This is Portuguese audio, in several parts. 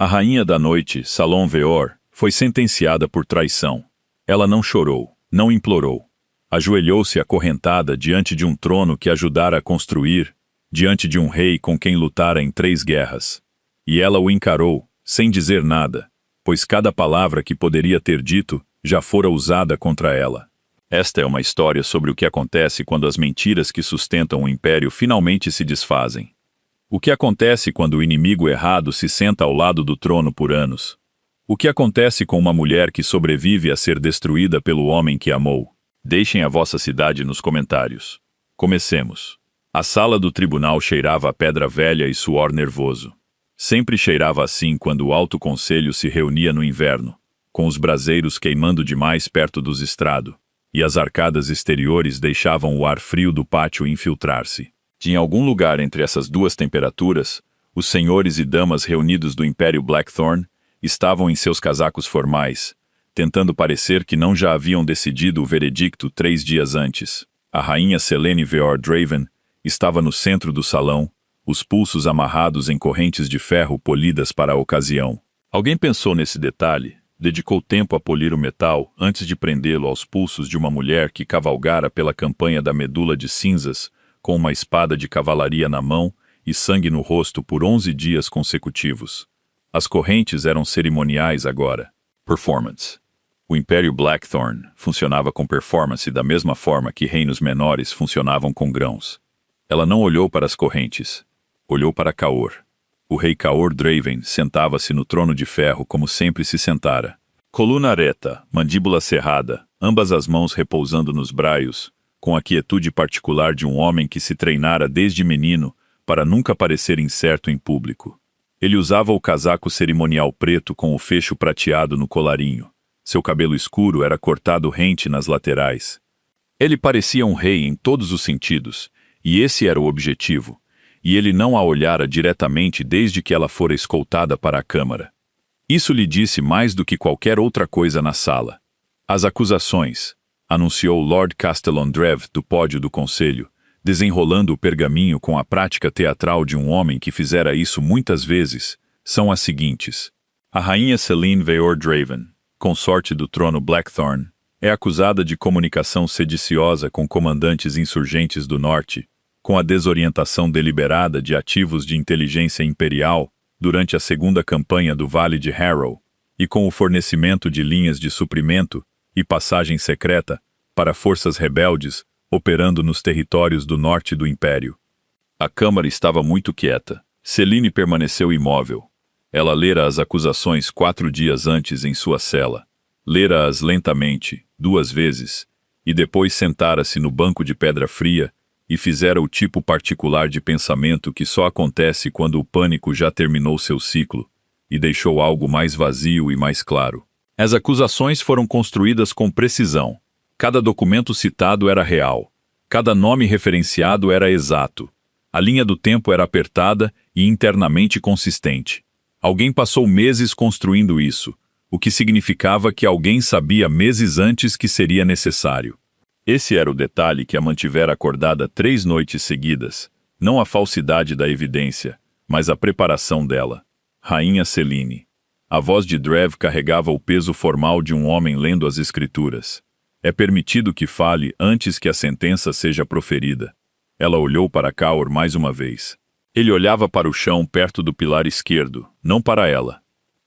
A rainha da noite, Salom Veor, foi sentenciada por traição. Ela não chorou, não implorou. Ajoelhou-se acorrentada diante de um trono que ajudara a construir, diante de um rei com quem lutara em 3 guerras. E ela o encarou, sem dizer nada, pois cada palavra que poderia ter dito já fora usada contra ela. Esta é uma história sobre o que acontece quando as mentiras que sustentam o império finalmente se desfazem. O que acontece quando o inimigo errado se senta ao lado do trono por anos? O que acontece com uma mulher que sobrevive a ser destruída pelo homem que amou? Deixem a vossa cidade nos comentários. Comecemos. A sala do tribunal cheirava a pedra velha e suor nervoso. Sempre cheirava assim quando o Alto Conselho se reunia no inverno, com os braseiros queimando demais perto dos estrados, e as arcadas exteriores deixavam o ar frio do pátio infiltrar-se. Em algum lugar entre essas duas temperaturas, os senhores e damas reunidos do Império Blackthorn estavam em seus casacos formais, tentando parecer que não já haviam decidido o veredicto 3 dias antes. A rainha Selene Veor Draven estava no centro do salão, os pulsos amarrados em correntes de ferro polidas para a ocasião. Alguém pensou nesse detalhe, dedicou tempo a polir o metal antes de prendê-lo aos pulsos de uma mulher que cavalgara pela campanha da Medula de Cinzas, com uma espada de cavalaria na mão e sangue no rosto por 11 dias consecutivos. As correntes eram cerimoniais agora. Performance. O Império Blackthorn funcionava com performance da mesma forma que reinos menores funcionavam com grãos. Ela não olhou para as correntes. Olhou para Caor. O rei Caor Draven sentava-se no trono de ferro como sempre se sentara. Coluna ereta, mandíbula cerrada, ambas as mãos repousando nos braios, com a quietude particular de um homem que se treinara desde menino para nunca parecer incerto em público. Ele usava o casaco cerimonial preto com o fecho prateado no colarinho. Seu cabelo escuro era cortado rente nas laterais. Ele parecia um rei em todos os sentidos, e esse era o objetivo, e ele não a olhara diretamente desde que ela fora escoltada para a câmara. Isso lhe disse mais do que qualquer outra coisa na sala. As acusações, anunciou Lord Castellondrev do pódio do conselho, desenrolando o pergaminho com a prática teatral de um homem que fizera isso muitas vezes, são as seguintes. A rainha Selene Veor Draven, consorte do trono Blackthorn, é acusada de comunicação sediciosa com comandantes insurgentes do norte, com a desorientação deliberada de ativos de inteligência imperial durante a segunda campanha do Vale de Harrow, e com o fornecimento de linhas de suprimento e passagem secreta para forças rebeldes operando nos territórios do norte do Império. A Câmara estava muito quieta. Selene permaneceu imóvel. Ela lera as acusações 4 dias antes em sua cela. Lera-as lentamente, 2 vezes, e depois sentara-se no banco de pedra fria e fizera o tipo particular de pensamento que só acontece quando o pânico já terminou seu ciclo e deixou algo mais vazio e mais claro. As acusações foram construídas com precisão. Cada documento citado era real. Cada nome referenciado era exato. A linha do tempo era apertada e internamente consistente. Alguém passou meses construindo isso, o que significava que alguém sabia meses antes que seria necessário. Esse era o detalhe que a mantivera acordada 3 noites seguidas, não a falsidade da evidência, mas a preparação dela. Rainha Selene. A voz de Drev carregava o peso formal de um homem lendo as escrituras. É permitido que fale antes que a sentença seja proferida. Ela olhou para Caor mais uma vez. Ele olhava para o chão perto do pilar esquerdo, não para ela.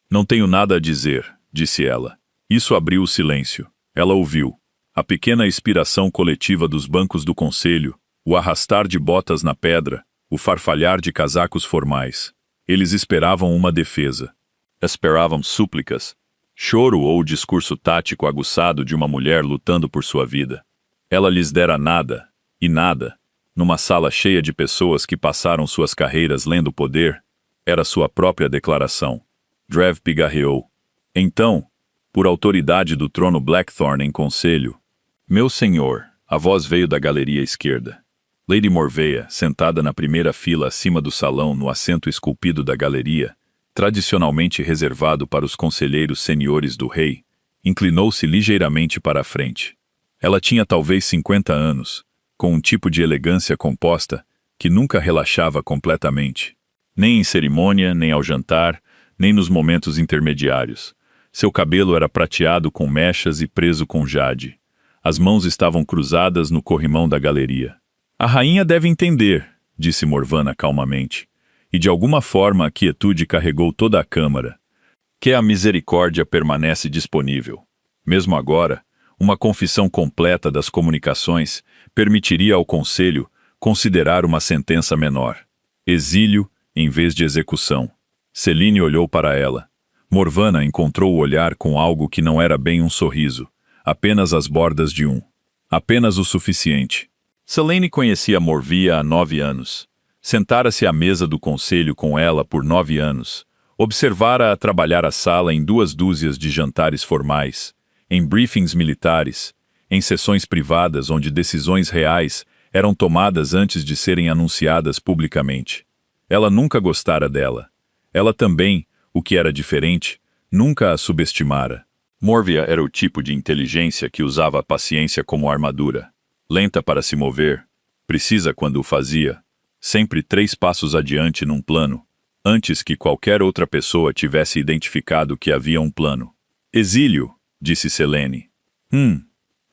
Não tenho nada a dizer, disse ela. Isso abriu o silêncio. Ela ouviu. A pequena expiração coletiva dos bancos do conselho, o arrastar de botas na pedra, o farfalhar de casacos formais. Eles esperavam uma defesa. Esperavam súplicas, choro ou o discurso tático aguçado de uma mulher lutando por sua vida. Ela lhes dera nada, e nada, numa sala cheia de pessoas que passaram suas carreiras lendo poder, era sua própria declaração. Drev pigarreou. Então, por autoridade do trono Blackthorn em conselho, meu senhor, a voz veio da galeria esquerda. Lady Morveia, sentada na primeira fila acima do salão no assento esculpido da galeria, tradicionalmente reservado para os conselheiros seniores do rei, inclinou-se ligeiramente para a frente. Ela tinha talvez 50 anos, com um tipo de elegância composta que nunca relaxava completamente. Nem em cerimônia, nem ao jantar, nem nos momentos intermediários. Seu cabelo era prateado com mechas e preso com jade. As mãos estavam cruzadas no corrimão da galeria. A rainha deve entender, disse Morvana calmamente, e de alguma forma a quietude carregou toda a câmara, que a misericórdia permanece disponível. Mesmo agora, uma confissão completa das comunicações permitiria ao conselho considerar uma sentença menor. Exílio em vez de execução. Celine olhou para ela. Morvana encontrou o olhar com algo que não era bem um sorriso, apenas as bordas de um. Apenas o suficiente. Selene conhecia Morvia há 9 anos. Sentara-se à mesa do conselho com ela por 9 anos. Observara-a trabalhar a sala em 2 dúzias de jantares formais, em briefings militares, em sessões privadas onde decisões reais eram tomadas antes de serem anunciadas publicamente. Ela nunca gostara dela. Ela também, o que era diferente, nunca a subestimara. Morvia era o tipo de inteligência que usava a paciência como armadura. Lenta para se mover, precisa quando o fazia, sempre 3 passos adiante num plano, antes que qualquer outra pessoa tivesse identificado que havia um plano. Exílio, disse Selene.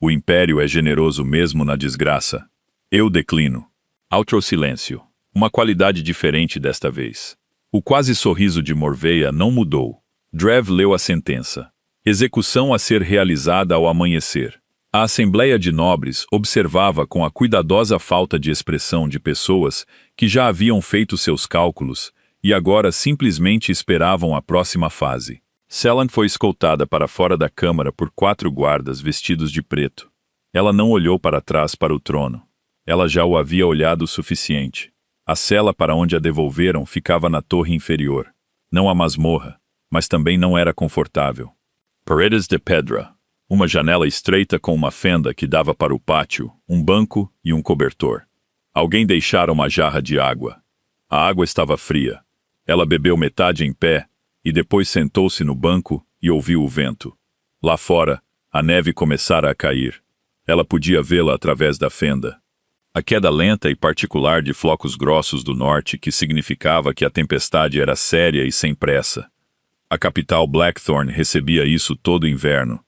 O império é generoso mesmo na desgraça. Eu declino. Outro silêncio. Uma qualidade diferente desta vez. O quase sorriso de Morveia não mudou. Drev leu a sentença. Execução a ser realizada ao amanhecer. A Assembleia de Nobres observava com a cuidadosa falta de expressão de pessoas que já haviam feito seus cálculos e agora simplesmente esperavam a próxima fase. Selene foi escoltada para fora da câmara por 4 guardas vestidos de preto. Ela não olhou para trás para o trono. Ela já o havia olhado o suficiente. A cela para onde a devolveram ficava na torre inferior. Não a masmorra, mas também não era confortável. Paredes de pedra. Uma janela estreita com uma fenda que dava para o pátio, um banco e um cobertor. Alguém deixara uma jarra de água. A água estava fria. Ela bebeu metade em pé e depois sentou-se no banco e ouviu o vento. Lá fora, a neve começara a cair. Ela podia vê-la através da fenda. A queda lenta e particular de flocos grossos do norte que significava que a tempestade era séria e sem pressa. A capital Blackthorn recebia isso todo inverno.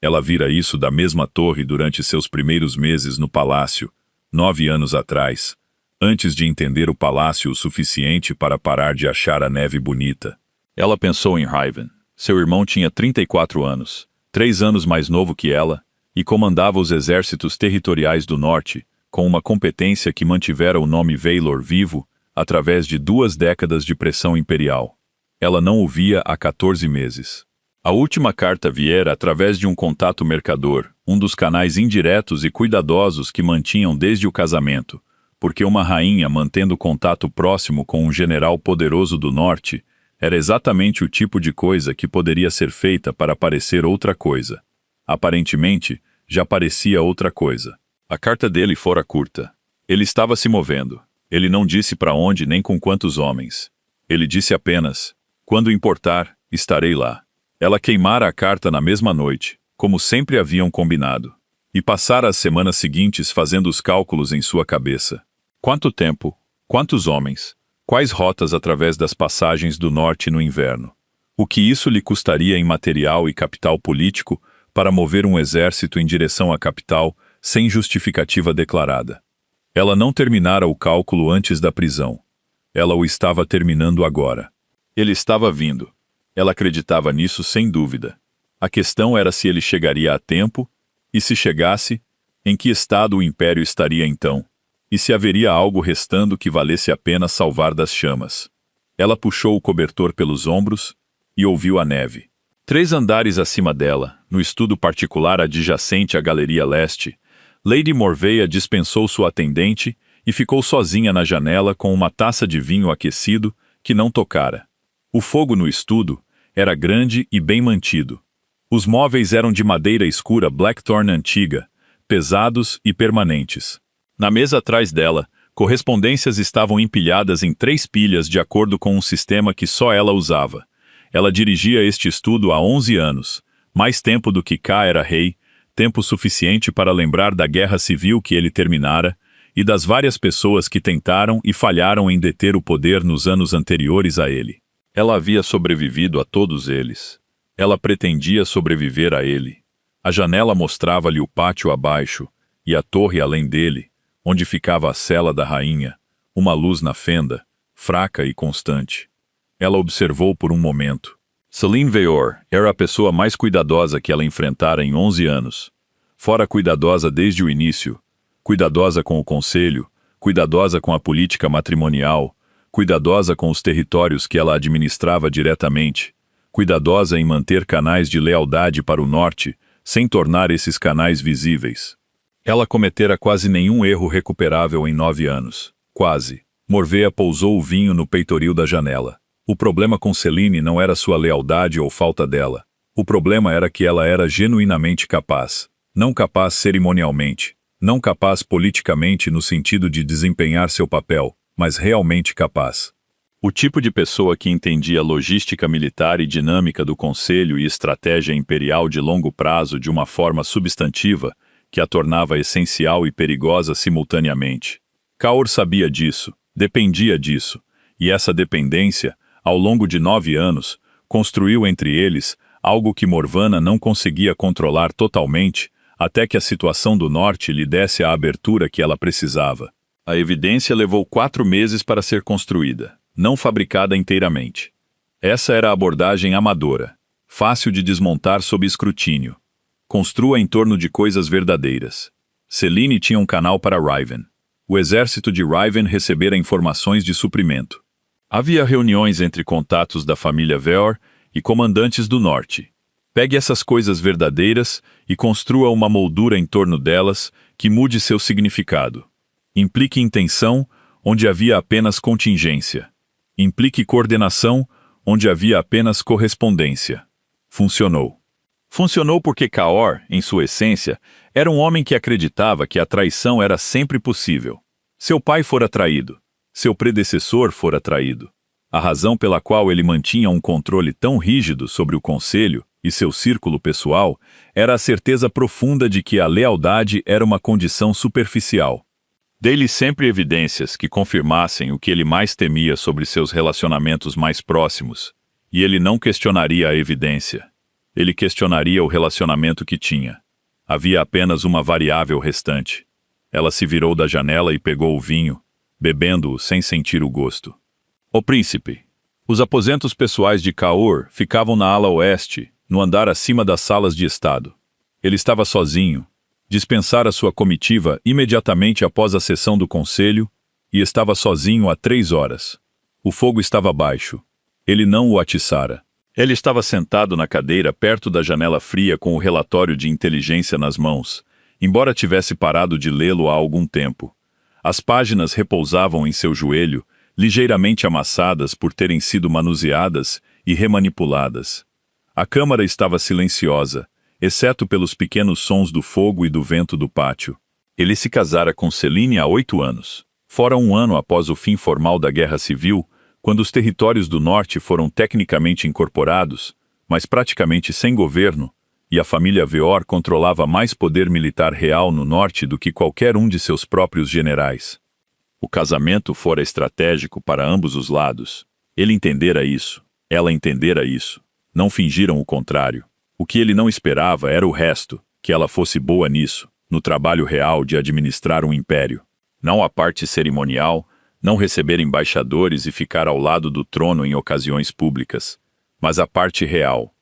Ela vira isso da mesma torre durante seus primeiros meses no palácio, 9 anos atrás, antes de entender o palácio o suficiente para parar de achar a neve bonita. Ela pensou em Hyven. Seu irmão tinha 34 anos, 3 anos mais novo que ela, e comandava os exércitos territoriais do norte, com uma competência que mantivera o nome Vaylor vivo através de 2 décadas de pressão imperial. Ela não o via há 14 meses. A última carta viera através de um contato mercador, um dos canais indiretos e cuidadosos que mantinham desde o casamento, porque uma rainha mantendo contato próximo com um general poderoso do norte era exatamente o tipo de coisa que poderia ser feita para parecer outra coisa. Aparentemente, já parecia outra coisa. A carta dele fora curta. Ele estava se movendo. Ele não disse para onde nem com quantos homens. Ele disse apenas, quando importar, estarei lá. Ela queimara a carta na mesma noite, como sempre haviam combinado, e passara as semanas seguintes fazendo os cálculos em sua cabeça. Quanto tempo? Quantos homens? Quais rotas através das passagens do norte no inverno? O que isso lhe custaria em material e capital político para mover um exército em direção à capital sem justificativa declarada? Ela não terminara o cálculo antes da prisão. Ela o estava terminando agora. Ele estava vindo. Ela acreditava nisso sem dúvida. A questão era se ele chegaria a tempo, e se chegasse, em que estado o império estaria então, e se haveria algo restando que valesse a pena salvar das chamas. Ela puxou o cobertor pelos ombros e ouviu a neve. 3 andares acima dela, no estudo particular adjacente à Galeria Leste, Lady Morveia dispensou sua atendente e ficou sozinha na janela com uma taça de vinho aquecido que não tocara. O fogo no estudo era grande e bem mantido. Os móveis eram de madeira escura Blackthorn antiga, pesados e permanentes. Na mesa atrás dela, correspondências estavam empilhadas em 3 pilhas de acordo com um sistema que só ela usava. Ela dirigia este estudo há 11 anos, mais tempo do que K era rei, tempo suficiente para lembrar da guerra civil que ele terminara e das várias pessoas que tentaram e falharam em deter o poder nos anos anteriores a ele. Ela havia sobrevivido a todos eles. Ela pretendia sobreviver a ele. A janela mostrava-lhe o pátio abaixo e a torre além dele, onde ficava a cela da rainha, uma luz na fenda, fraca e constante. Ela observou por um momento. Celine Veyor era a pessoa mais cuidadosa que ela enfrentara em 11 anos. Fora cuidadosa desde o início, cuidadosa com o conselho, cuidadosa com a política matrimonial, cuidadosa com os territórios que ela administrava diretamente, cuidadosa em manter canais de lealdade para o norte, sem tornar esses canais visíveis. Ela cometera quase nenhum erro recuperável em 9 anos. Quase. Morvea pousou o vinho no peitoril da janela. O problema com Celine não era sua lealdade ou falta dela. O problema era que ela era genuinamente capaz. Não capaz cerimonialmente. Não capaz politicamente no sentido de desempenhar seu papel, mas realmente capaz. O tipo de pessoa que entendia logística militar e dinâmica do conselho e estratégia imperial de longo prazo de uma forma substantiva, que a tornava essencial e perigosa simultaneamente. Kaur sabia disso, dependia disso, e essa dependência, ao longo de 9 anos, construiu entre eles algo que Morvana não conseguia controlar totalmente, até que a situação do norte lhe desse a abertura que ela precisava. A evidência levou 4 meses para ser construída, não fabricada inteiramente. Essa era a abordagem amadora, fácil de desmontar sob escrutínio. Construa em torno de coisas verdadeiras. Celine tinha um canal para Riven. O exército de Riven recebera informações de suprimento. Havia reuniões entre contatos da família Veyor e comandantes do norte. Pegue essas coisas verdadeiras e construa uma moldura em torno delas que mude seu significado. Implique intenção, onde havia apenas contingência. Implique coordenação, onde havia apenas correspondência. Funcionou. Funcionou porque Kaor, em sua essência, era um homem que acreditava que a traição era sempre possível. Seu pai fora traído. Seu predecessor fora traído. A razão pela qual ele mantinha um controle tão rígido sobre o conselho e seu círculo pessoal era a certeza profunda de que a lealdade era uma condição superficial. Dei-lhe sempre evidências que confirmassem o que ele mais temia sobre seus relacionamentos mais próximos, e ele não questionaria a evidência. Ele questionaria o relacionamento que tinha. Havia apenas uma variável restante. Ela se virou da janela e pegou o vinho, bebendo-o sem sentir o gosto. O príncipe. Os aposentos pessoais de Kaur ficavam na ala oeste, no andar acima das salas de estado. Ele estava sozinho. Dispensara sua comitiva imediatamente após a sessão do conselho e estava sozinho há 3 horas. O fogo estava baixo. Ele não o atiçara. Ele estava sentado na cadeira perto da janela fria com o relatório de inteligência nas mãos, embora tivesse parado de lê-lo há algum tempo. As páginas repousavam em seu joelho, ligeiramente amassadas por terem sido manuseadas e remanipuladas. A câmara estava silenciosa, exceto pelos pequenos sons do fogo e do vento do pátio. Ele se casara com Celine há 8 anos. Fora 1 ano após o fim formal da Guerra Civil, quando os territórios do norte foram tecnicamente incorporados, mas praticamente sem governo, e a família Veyor controlava mais poder militar real no norte do que qualquer um de seus próprios generais. O casamento fora estratégico para ambos os lados. Ele entendera isso, ela entendera isso. Não fingiram o contrário. O que ele não esperava era o resto, que ela fosse boa nisso, no trabalho real de administrar um império. Não a parte cerimonial, não receber embaixadores e ficar ao lado do trono em ocasiões públicas, mas a parte real.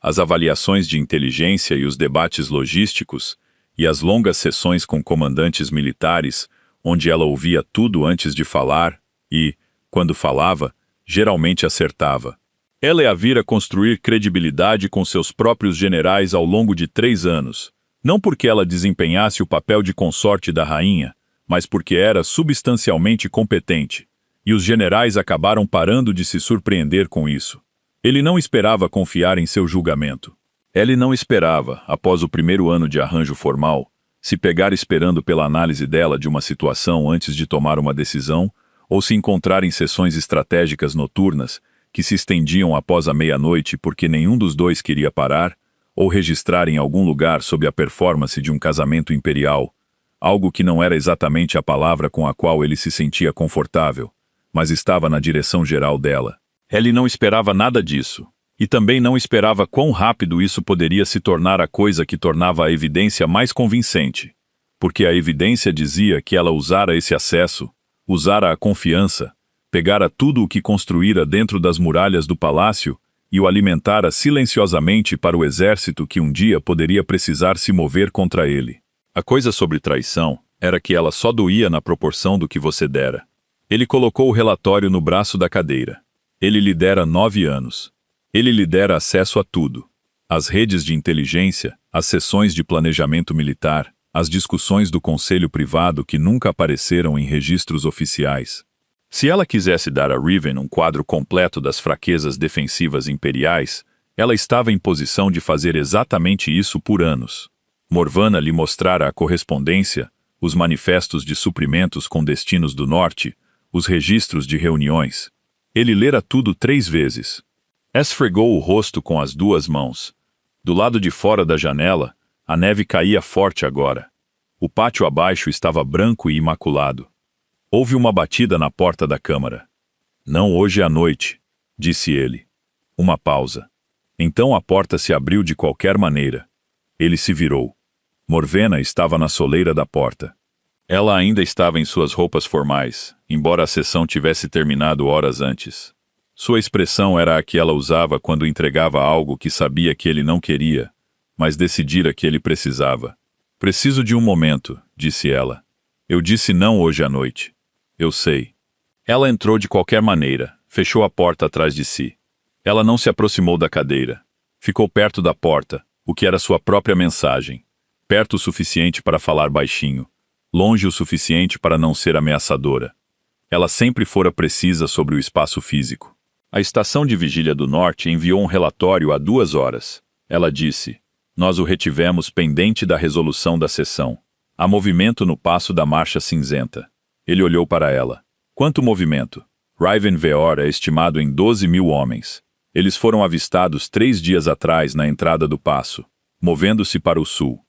As avaliações de inteligência e os debates logísticos, e as longas sessões com comandantes militares, onde ela ouvia tudo antes de falar e, quando falava, geralmente acertava. Ela a vira construir credibilidade com seus próprios generais ao longo de 3 anos, não porque ela desempenhasse o papel de consorte da rainha, mas porque era substancialmente competente, e os generais acabaram parando de se surpreender com isso. Ele não esperava confiar em seu julgamento. Ele não esperava, após o primeiro ano de arranjo formal, se pegar esperando pela análise dela de uma situação antes de tomar uma decisão, ou se encontrar em sessões estratégicas noturnas que se estendiam após a meia-noite porque nenhum dos dois queria parar, ou registrar em algum lugar sob a performance de um casamento imperial, algo que não era exatamente a palavra com a qual ele se sentia confortável, mas estava na direção geral dela. Ele não esperava nada disso. E também não esperava quão rápido isso poderia se tornar a coisa que tornava a evidência mais convincente. Porque a evidência dizia que ela usara esse acesso, usara a confiança, pegara tudo o que construíra dentro das muralhas do palácio e o alimentara silenciosamente para o exército que um dia poderia precisar se mover contra ele. A coisa sobre traição era que ela só doía na proporção do que você dera. Ele colocou o relatório no braço da cadeira. Ele lhe dera 9 anos. Ele lhe dera acesso a tudo. As redes de inteligência, as sessões de planejamento militar, as discussões do conselho privado que nunca apareceram em registros oficiais. Se ela quisesse dar a Riven um quadro completo das fraquezas defensivas imperiais, ela estava em posição de fazer exatamente isso por anos. Morvanna lhe mostrara a correspondência, os manifestos de suprimentos com destinos do norte, os registros de reuniões. Ele lera tudo 3 vezes. Esfregou o rosto com as 2 mãos. Do lado de fora da janela, a neve caía forte agora. O pátio abaixo estava branco e imaculado. Houve uma batida na porta da câmara. Não hoje à noite, disse ele. Uma pausa. Então a porta se abriu de qualquer maneira. Ele se virou. Morvenna estava na soleira da porta. Ela ainda estava em suas roupas formais, embora a sessão tivesse terminado horas antes. Sua expressão era a que ela usava quando entregava algo que sabia que ele não queria, mas decidira que ele precisava. Preciso de um momento, disse ela. Eu disse não hoje à noite. Eu sei. Ela entrou de qualquer maneira, fechou a porta atrás de si. Ela não se aproximou da cadeira. Ficou perto da porta, o que era sua própria mensagem. Perto o suficiente para falar baixinho. Longe o suficiente para não ser ameaçadora. Ela sempre fora precisa sobre o espaço físico. A Estação de Vigília do Norte enviou um relatório há 2 horas. Ela disse: nós o retivemos pendente da resolução da sessão. Há movimento no passo da Marcha Cinzenta. Ele olhou para ela. Quanto movimento? Riven Veor é estimado em 12.000 homens. Eles foram avistados 3 dias atrás na entrada do passo, movendo-se para o sul.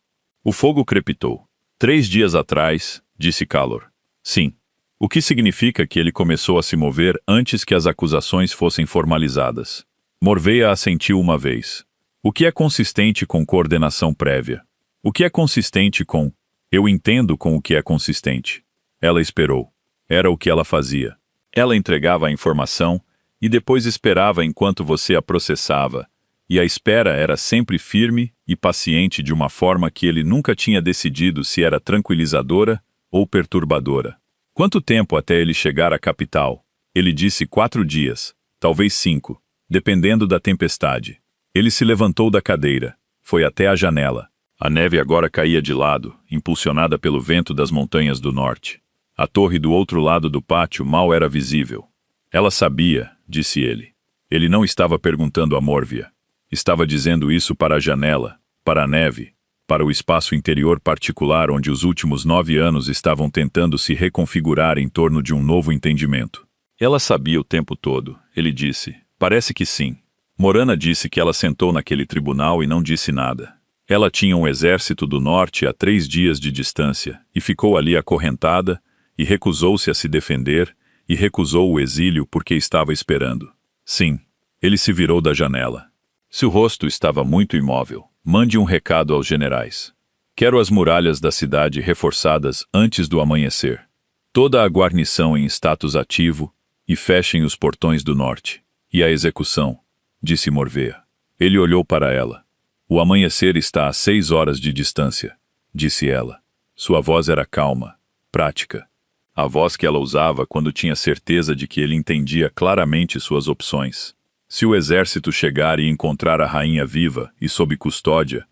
O fogo crepitou. 3 dias atrás, disse Calor. Sim. O que significa que ele começou a se mover antes que as acusações fossem formalizadas. Morveia assentiu uma vez. O que é consistente com coordenação prévia? O que é consistente com... Eu entendo com o que é consistente. Ela esperou. Era o que ela fazia. Ela entregava a informação e depois esperava enquanto você a processava, e a espera era sempre firme e paciente de uma forma que ele nunca tinha decidido se era tranquilizadora ou perturbadora. Quanto tempo até ele chegar à capital? Ele disse 4 dias, talvez 5, dependendo da tempestade. Ele se levantou da cadeira, foi até a janela. A neve agora caía de lado, impulsionada pelo vento das montanhas do norte. A torre do outro lado do pátio mal era visível. Ela sabia, disse ele. Ele não estava perguntando a Morvia. Estava dizendo isso para a janela, para a neve, para o espaço interior particular onde os últimos 9 anos estavam tentando se reconfigurar em torno de um novo entendimento. Ela sabia o tempo todo, ele disse. Parece que sim. Morana disse que ela sentou naquele tribunal e não disse nada. Ela tinha um exército do norte a 3 dias de distância e ficou ali acorrentada e recusou-se a se defender e recusou o exílio porque estava esperando. Sim, ele se virou da janela. Seu rosto estava muito imóvel. Mande um recado aos generais. Quero as muralhas da cidade reforçadas antes do amanhecer. Toda a guarnição em status ativo e fechem os portões do norte. E a execução, disse Morveia. Ele olhou para ela. O amanhecer está a 6 horas de distância, disse ela. Sua voz era calma, prática. A voz que ela usava quando tinha certeza de que ele entendia claramente suas opções. Se o exército chegar e encontrar a rainha viva e sob custódia,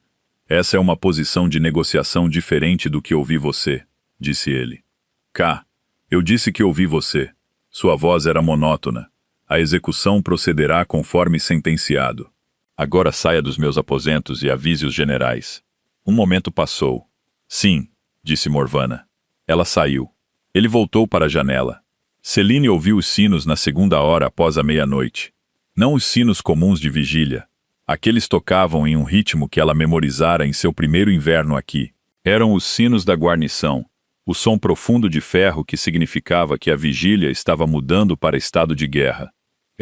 essa é uma posição de negociação diferente do que ouvi você, disse ele. Cá, eu disse que ouvi você. Sua voz era monótona. A execução procederá conforme sentenciado. Agora saia dos meus aposentos e avise os generais. Um momento passou. Sim, disse Morvanna. Ela saiu. Ele voltou para a janela. Celine ouviu os sinos na 2ª hora após a meia-noite. Não os sinos comuns de vigília. Aqueles tocavam em um ritmo que ela memorizara em seu primeiro inverno aqui. Eram os sinos da guarnição, o som profundo de ferro que significava que a vigília estava mudando para estado de guerra.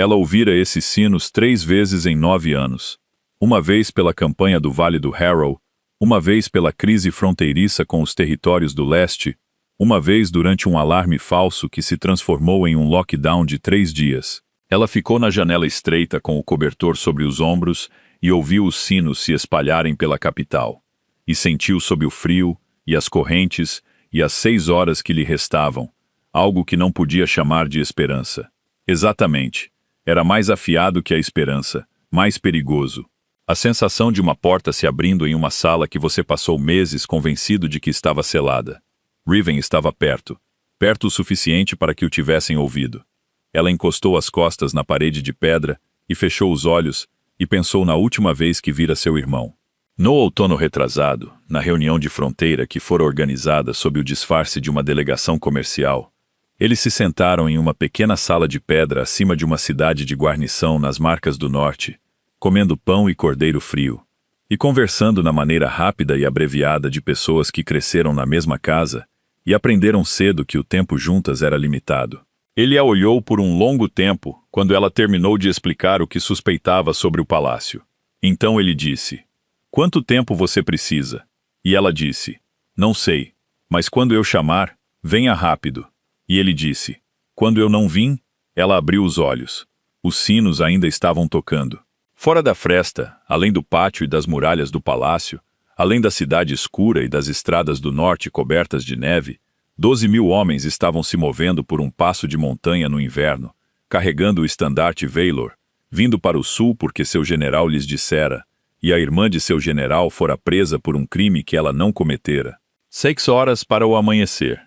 Ela ouvira esses sinos 3 vezes em 9 anos. Uma vez pela campanha do Vale do Harrow, uma vez pela crise fronteiriça com os territórios do leste, uma vez durante um alarme falso que se transformou em um lockdown de 3 dias. Ela ficou na janela estreita com o cobertor sobre os ombros e ouviu os sinos se espalharem pela capital. E sentiu sob o frio, e as correntes, e as 6 horas que lhe restavam, algo que não podia chamar de esperança. Exatamente. Era mais afiado que a esperança, mais perigoso. A sensação de uma porta se abrindo em uma sala que você passou meses convencido de que estava selada. Riven estava perto, perto o suficiente para que o tivessem ouvido. Ela encostou as costas na parede de pedra e fechou os olhos e pensou na última vez que vira seu irmão. No outono retrasado, na reunião de fronteira que fora organizada sob o disfarce de uma delegação comercial, eles se sentaram em uma pequena sala de pedra acima de uma cidade de guarnição nas Marcas do Norte, comendo pão e cordeiro frio, e conversando na maneira rápida e abreviada de pessoas que cresceram na mesma casa e aprenderam cedo que o tempo juntas era limitado. Ele a olhou por um longo tempo quando ela terminou de explicar o que suspeitava sobre o palácio. Então ele disse: "Quanto tempo você precisa?" E ela disse: "Não sei, mas quando eu chamar, venha rápido." E ele disse: "Quando eu não vim." Ela abriu os olhos. Os sinos ainda estavam tocando. Fora da fresta, além do pátio e das muralhas do palácio, além da cidade escura e das estradas do norte cobertas de neve, 12.000 homens estavam se movendo por um passo de montanha no inverno, carregando o estandarte Veilor, vindo para o sul porque seu general lhes dissera, e a irmã de seu general fora presa por um crime que ela não cometera. 6 horas para o amanhecer.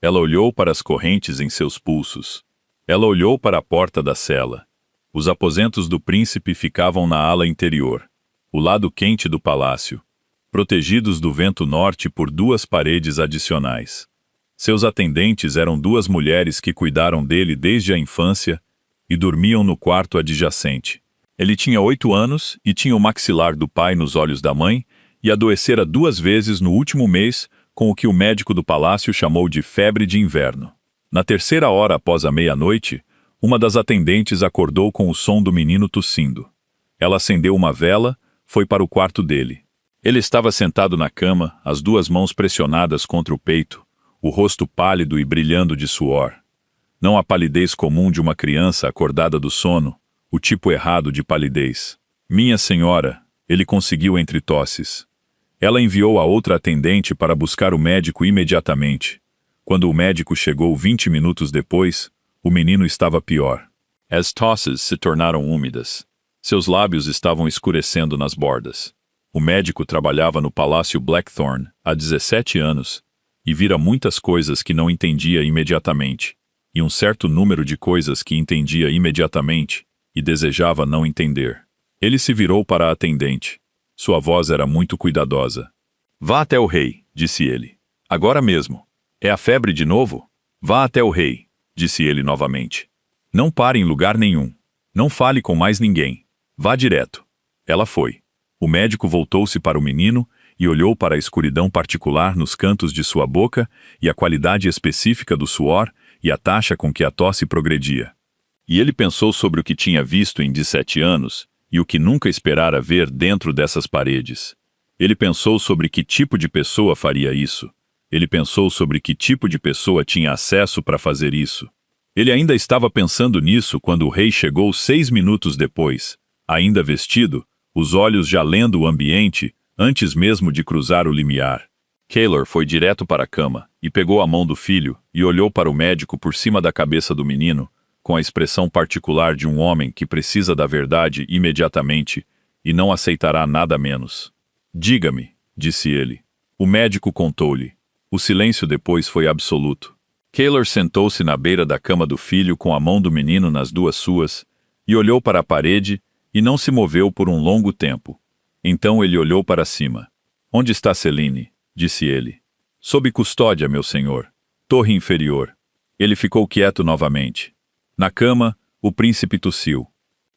Ela olhou para as correntes em seus pulsos. Ela olhou para a porta da cela. Os aposentos do príncipe ficavam na ala interior, o lado quente do palácio, protegidos do vento norte por 2 paredes adicionais. Seus atendentes eram 2 mulheres que cuidaram dele desde a infância e dormiam no quarto adjacente. Ele tinha 8 anos e tinha o maxilar do pai nos olhos da mãe e adoecera 2 vezes no último mês com o que o médico do palácio chamou de febre de inverno. Na 3ª hora após a meia-noite, uma das atendentes acordou com o som do menino tossindo. Ela acendeu uma vela, foi para o quarto dele. Ele estava sentado na cama, as 2 mãos pressionadas contra o peito, o rosto pálido e brilhando de suor. Não a palidez comum de uma criança acordada do sono, o tipo errado de palidez. "Minha senhora", ele conseguiu entre tosses. Ela enviou a outra atendente para buscar o médico imediatamente. Quando o médico chegou 20 minutos depois, o menino estava pior. As tosses se tornaram úmidas. Seus lábios estavam escurecendo nas bordas. O médico trabalhava no Palácio Blackthorn há 17 anos e vira muitas coisas que não entendia imediatamente, e um certo número de coisas que entendia imediatamente e desejava não entender. Ele se virou para a atendente. Sua voz era muito cuidadosa. "Vá até o rei", disse ele. "Agora mesmo." "É a febre de novo?" "Vá até o rei", disse ele novamente. "Não pare em lugar nenhum. Não fale com mais ninguém. Vá direto." Ela foi. O médico voltou-se para o menino e olhou para a escuridão particular nos cantos de sua boca e a qualidade específica do suor e a taxa com que a tosse progredia. E ele pensou sobre o que tinha visto em 17 anos e o que nunca esperara ver dentro dessas paredes. Ele pensou sobre que tipo de pessoa faria isso. Ele pensou sobre que tipo de pessoa tinha acesso para fazer isso. Ele ainda estava pensando nisso quando o rei chegou 6 minutos depois, ainda vestido, os olhos já lendo o ambiente, antes mesmo de cruzar o limiar. Keylor foi direto para a cama e pegou a mão do filho e olhou para o médico por cima da cabeça do menino, com a expressão particular de um homem que precisa da verdade imediatamente e não aceitará nada menos. "Diga-me", disse ele. O médico contou-lhe. O silêncio depois foi absoluto. Keylor sentou-se na beira da cama do filho com a mão do menino nas 2 suas e olhou para a parede e não se moveu por um longo tempo. Então ele olhou para cima. "Onde está Celine?", disse ele. "Sob custódia, meu senhor. Torre inferior." Ele ficou quieto novamente. Na cama, o príncipe tossiu.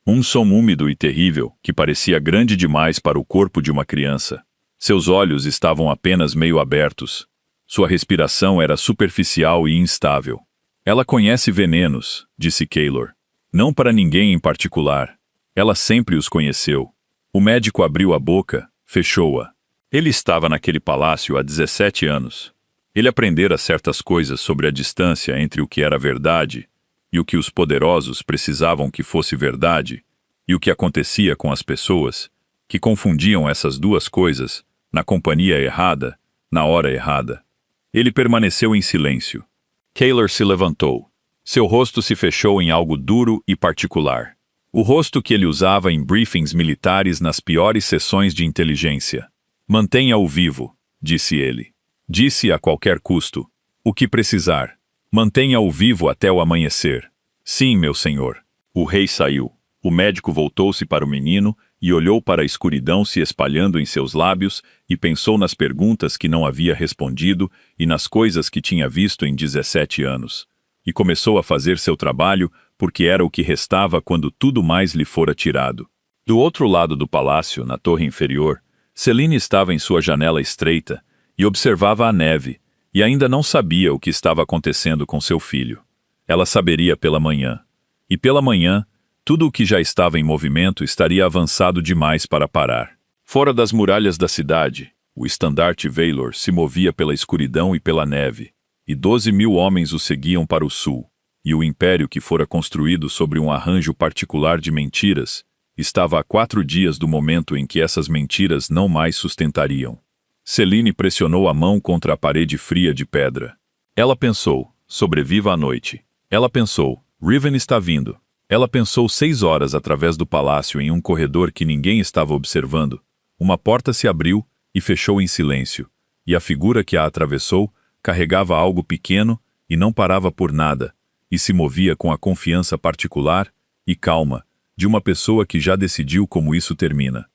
Um som úmido e terrível, que parecia grande demais para o corpo de uma criança. Seus olhos estavam apenas meio abertos. Sua respiração era superficial e instável. "Ela conhece venenos", disse Keylor. Não para ninguém em particular. Ela sempre os conheceu. O médico abriu a boca, fechou-a. Ele estava naquele palácio há 17 anos. Ele aprendera certas coisas sobre a distância entre o que era verdade e o que os poderosos precisavam que fosse verdade, e o que acontecia com as pessoas que confundiam essas duas coisas na companhia errada, na hora errada. Ele permaneceu em silêncio. Kaylor se levantou. Seu rosto se fechou em algo duro e particular. O rosto que ele usava em briefings militares nas piores sessões de inteligência. Mantenha-o vivo, disse ele. Disse a qualquer custo. O que precisar. Mantenha-o vivo até o amanhecer. Sim, meu senhor. O rei saiu. O médico voltou-se para o menino e olhou para a escuridão se espalhando em seus lábios e pensou nas perguntas que não havia respondido e nas coisas que tinha visto em 17 anos. E começou a fazer seu trabalho porque era o que restava quando tudo mais lhe fora tirado. Do outro lado do palácio, na torre inferior, Celine estava em sua janela estreita e observava a neve, e ainda não sabia o que estava acontecendo com seu filho. Ela saberia pela manhã. E pela manhã, tudo o que já estava em movimento estaria avançado demais para parar. Fora das muralhas da cidade, o estandarte Valor se movia pela escuridão e pela neve, e 12.000 homens o seguiam para o sul, e o império que fora construído sobre um arranjo particular de mentiras estava a 4 dias do momento em que essas mentiras não mais sustentariam. Celine pressionou a mão contra a parede fria de pedra. Ela pensou, sobreviva à noite. Ela pensou, Riven está vindo. Ela pensou 6 horas através do palácio em um corredor que ninguém estava observando. Uma porta se abriu e fechou em silêncio, e a figura que a atravessou carregava algo pequeno e não parava por nada, e se movia com a confiança particular e calma de uma pessoa que já decidiu como isso termina.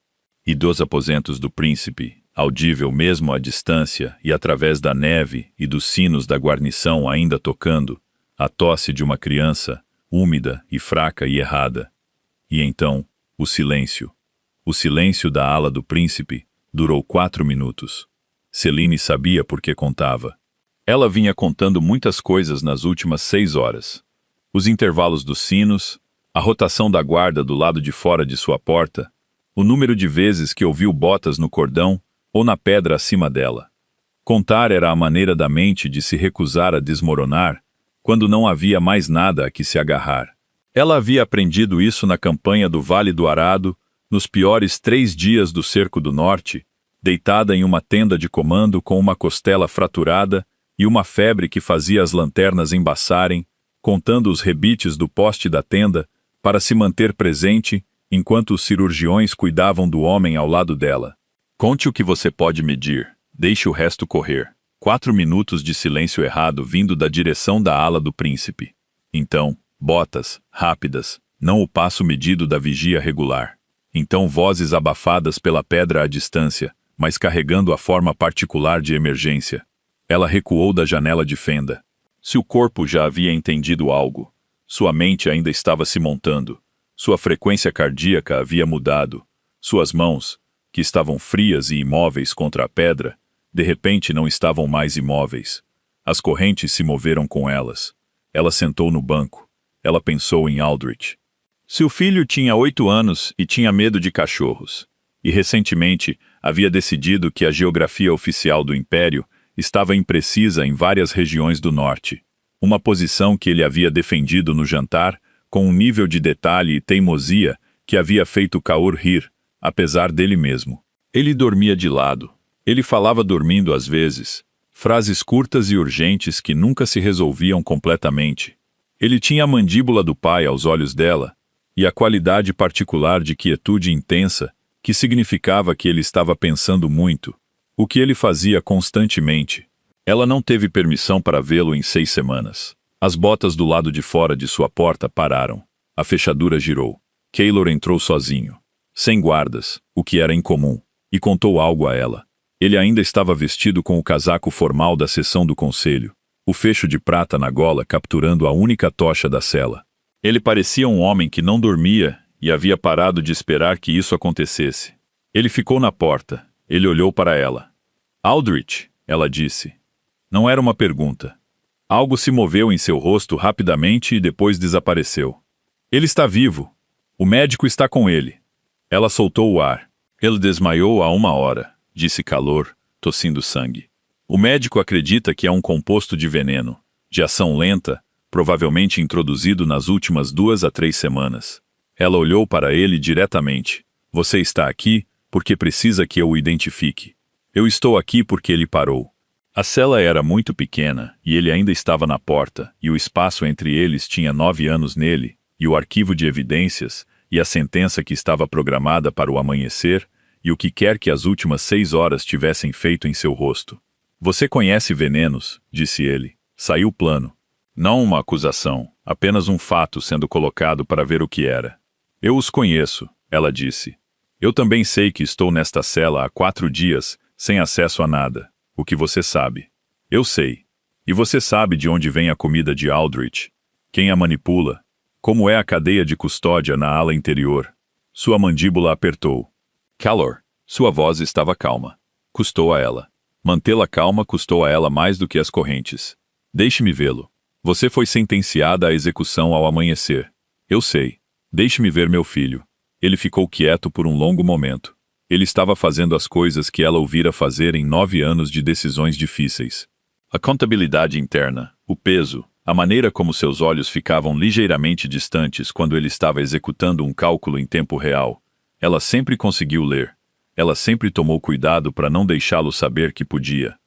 E dos aposentos do príncipe, audível mesmo à distância e através da neve e dos sinos da guarnição ainda tocando, a tosse de uma criança, úmida e fraca e errada. E então, o silêncio. O silêncio da ala do príncipe durou 4 minutos. Celine sabia por que contava. Ela vinha contando muitas coisas nas últimas 6 horas. Os intervalos dos sinos, a rotação da guarda do lado de fora de sua porta, o número de vezes que ouviu botas no cordão ou na pedra acima dela. Contar era a maneira da mente de se recusar a desmoronar quando não havia mais nada a que se agarrar. Ela havia aprendido isso na campanha do Vale do Arado, nos piores 3 dias do Cerco do Norte, deitada em uma tenda de comando com uma costela fraturada e uma febre que fazia as lanternas embaçarem, contando os rebites do poste da tenda para se manter presente enquanto os cirurgiões cuidavam do homem ao lado dela. Conte o que você pode medir, deixe o resto correr. 4 minutos de silêncio errado vindo da direção da ala do príncipe. Então, botas, rápidas, não o passo medido da vigia regular. Então vozes abafadas pela pedra à distância, mas carregando a forma particular de emergência. Ela recuou da janela de fenda. Se o corpo já havia entendido algo, sua mente ainda estava se montando. Sua frequência cardíaca havia mudado. Suas mãos, que estavam frias e imóveis contra a pedra, de repente não estavam mais imóveis. As correntes se moveram com elas. Ela sentou no banco. Ela pensou em Aldrich. Seu filho tinha 8 anos e tinha medo de cachorros. E recentemente havia decidido que a geografia oficial do Império estava imprecisa em várias regiões do norte. Uma posição que ele havia defendido no jantar, com um nível de detalhe e teimosia que havia feito Kaur rir, apesar dele mesmo. Ele dormia de lado. Ele falava dormindo às vezes, frases curtas e urgentes que nunca se resolviam completamente. Ele tinha a mandíbula do pai aos olhos dela, e a qualidade particular de quietude intensa, que significava que ele estava pensando muito, o que ele fazia constantemente. Ela não teve permissão para vê-lo em 6 semanas. As botas do lado de fora de sua porta pararam. A fechadura girou. Kaylor entrou sozinho, sem guardas, o que era incomum, e contou algo a ela. Ele ainda estava vestido com o casaco formal da sessão do conselho, o fecho de prata na gola capturando a única tocha da cela. Ele parecia um homem que não dormia e havia parado de esperar que isso acontecesse. Ele ficou na porta. Ele olhou para ela. Aldrich, ela disse. Não era uma pergunta. Algo se moveu em seu rosto rapidamente e depois desapareceu. Ele está vivo. O médico está com ele. Ela soltou o ar. Ele desmaiou há 1 hora, disse Calor, tossindo sangue. O médico acredita que é um composto de veneno, de ação lenta, provavelmente introduzido nas últimas 2 a 3 semanas. Ela olhou para ele diretamente. Você está aqui porque precisa que eu o identifique. Eu estou aqui porque ele parou. A cela era muito pequena e ele ainda estava na porta, e o espaço entre eles tinha 9 anos nele, e o arquivo de evidências, e a sentença que estava programada para o amanhecer, e o que quer que as últimas 6 horas tivessem feito em seu rosto. Você conhece venenos, disse ele. Saiu plano. Não uma acusação, apenas um fato sendo colocado para ver o que era. Eu os conheço, ela disse. Eu também sei que estou nesta cela há 4 dias, sem acesso a nada. O que você sabe. Eu sei. E você sabe de onde vem a comida de Aldrich? Quem a manipula? Como é a cadeia de custódia na ala interior? Sua mandíbula apertou. Calor. Sua voz estava calma. Custou a ela. Mantê-la calma custou a ela mais do que as correntes. Deixe-me vê-lo. Você foi sentenciada à execução ao amanhecer. Eu sei. Deixe-me ver meu filho. Ele ficou quieto por um longo momento. Ele estava fazendo as coisas que ela ouvira fazer em 9 anos de decisões difíceis. A contabilidade interna, o peso, a maneira como seus olhos ficavam ligeiramente distantes quando ele estava executando um cálculo em tempo real. Ela sempre conseguiu ler. Ela sempre tomou cuidado para não deixá-lo saber que podia.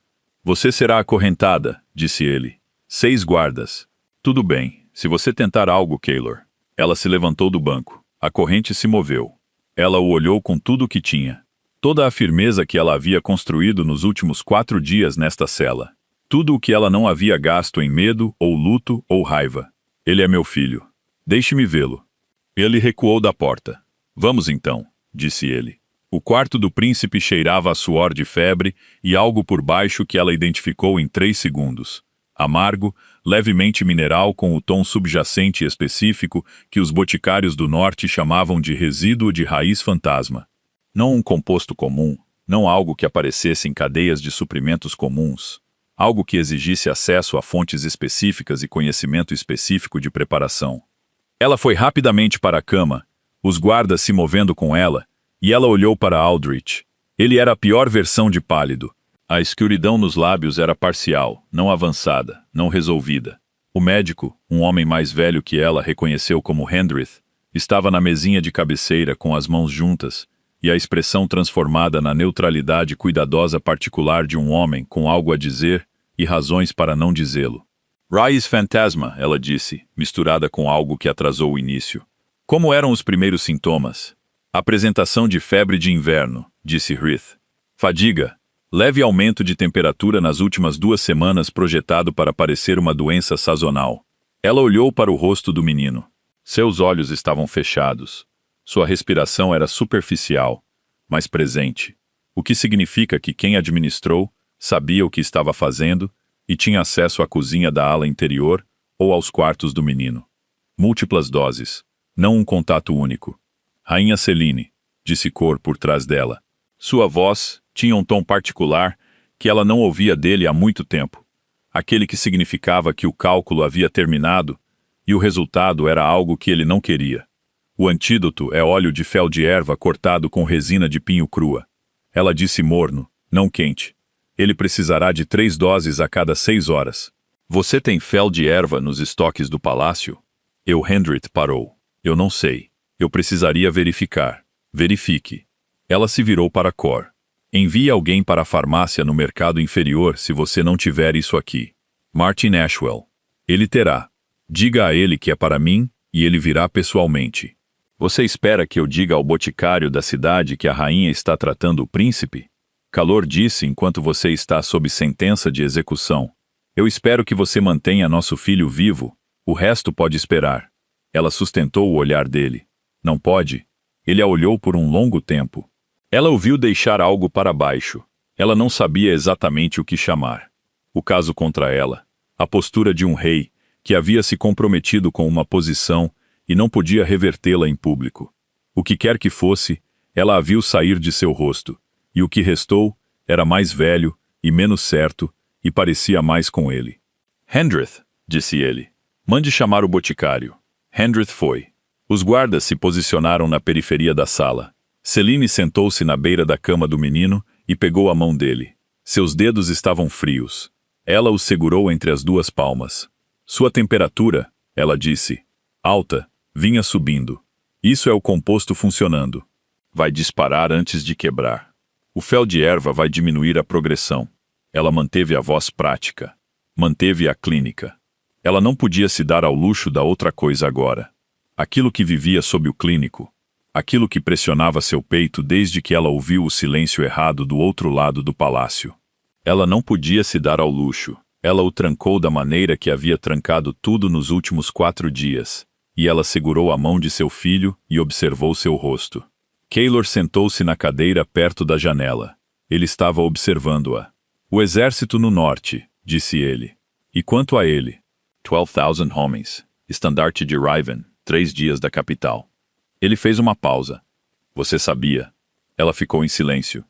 Você será acorrentada, disse ele. 6 guardas. Tudo bem, se você tentar algo, Keylor. Ela se levantou do banco. A corrente se moveu. Ela o olhou com tudo o que tinha. Toda a firmeza que ela havia construído nos últimos 4 dias nesta cela. Tudo o que ela não havia gasto em medo, ou luto, ou raiva. Ele é meu filho. Deixe-me vê-lo. Ele recuou da porta. Vamos então, disse ele. O quarto do príncipe cheirava a suor de febre e algo por baixo que ela identificou em 3 segundos. Amargo, levemente mineral com o tom subjacente específico que os boticários do norte chamavam de resíduo de raiz fantasma. Não um composto comum, não algo que aparecesse em cadeias de suprimentos comuns. Algo que exigisse acesso a fontes específicas e conhecimento específico de preparação. Ela foi rapidamente para a cama, os guardas se movendo com ela, e ela olhou para Aldrich. Ele era a pior versão de pálido. A escuridão nos lábios era parcial, não avançada, não resolvida. O médico, um homem mais velho que ela reconheceu como Hendrith, estava na mesinha de cabeceira com as mãos juntas, e a expressão transformada na neutralidade cuidadosa particular de um homem com algo a dizer e razões para não dizê-lo. Raiz fantasma, ela disse, misturada com algo que atrasou o início. Como eram os primeiros sintomas? Apresentação de febre de inverno, disse Hrith. Fadiga. Leve aumento de temperatura nas últimas 2 semanas projetado para parecer uma doença sazonal. Ela olhou para o rosto do menino. Seus olhos estavam fechados. Sua respiração era superficial, mas presente. O que significa que quem administrou sabia o que estava fazendo e tinha acesso à cozinha da ala interior ou aos quartos do menino. Múltiplas doses, não um contato único. Rainha Celine, disse Cor por trás dela. Sua voz tinha um tom particular que ela não ouvia dele há muito tempo. Aquele que significava que o cálculo havia terminado e o resultado era algo que ele não queria. O antídoto é óleo de fel de erva cortado com resina de pinho crua. Ela disse morno, não quente. Ele precisará de 3 doses a cada 6 horas. Você tem fel de erva nos estoques do palácio? Hendrith parou. Eu não sei. Eu precisaria verificar. Verifique. Ela se virou para Cor. Envie alguém para a farmácia no mercado inferior se você não tiver isso aqui. Martin Ashwell. Ele terá. Diga a ele que é para mim e ele virá pessoalmente. Você espera que eu diga ao boticário da cidade que a rainha está tratando o príncipe? Calor disse enquanto você está sob sentença de execução. Eu espero que você mantenha nosso filho vivo. O resto pode esperar. Ela sustentou o olhar dele. Não pode? Ele a olhou por um longo tempo. Ela ouviu deixar algo para baixo. Ela não sabia exatamente o que chamar. O caso contra ela. A postura de um rei, que havia se comprometido com uma posição e não podia revertê-la em público. O que quer que fosse, ela a viu sair de seu rosto, e o que restou era mais velho e menos certo e parecia mais com ele. Hendrith, disse ele. Mande chamar o boticário. Hendrith foi. Os guardas se posicionaram na periferia da sala. Céline sentou-se na beira da cama do menino e pegou a mão dele. Seus dedos estavam frios. Ela os segurou entre as duas palmas. Sua temperatura, ela disse, alta, vinha subindo. Isso é o composto funcionando. Vai disparar antes de quebrar. O fel de erva vai diminuir a progressão. Ela manteve a voz prática. Manteve a clínica. Ela não podia se dar ao luxo da outra coisa agora. Aquilo que vivia sob o clínico. Aquilo que pressionava seu peito desde que ela ouviu o silêncio errado do outro lado do palácio. Ela não podia se dar ao luxo. Ela o trancou da maneira que havia trancado tudo nos últimos 4 dias. E ela segurou a mão de seu filho e observou seu rosto. Keylor sentou-se na cadeira perto da janela. Ele estava observando-a. O exército no norte, disse ele. E quanto a ele? 12,000 homens. Estandarte de Riven, 3 dias da capital. Ele fez uma pausa. Você sabia? Ela ficou em silêncio.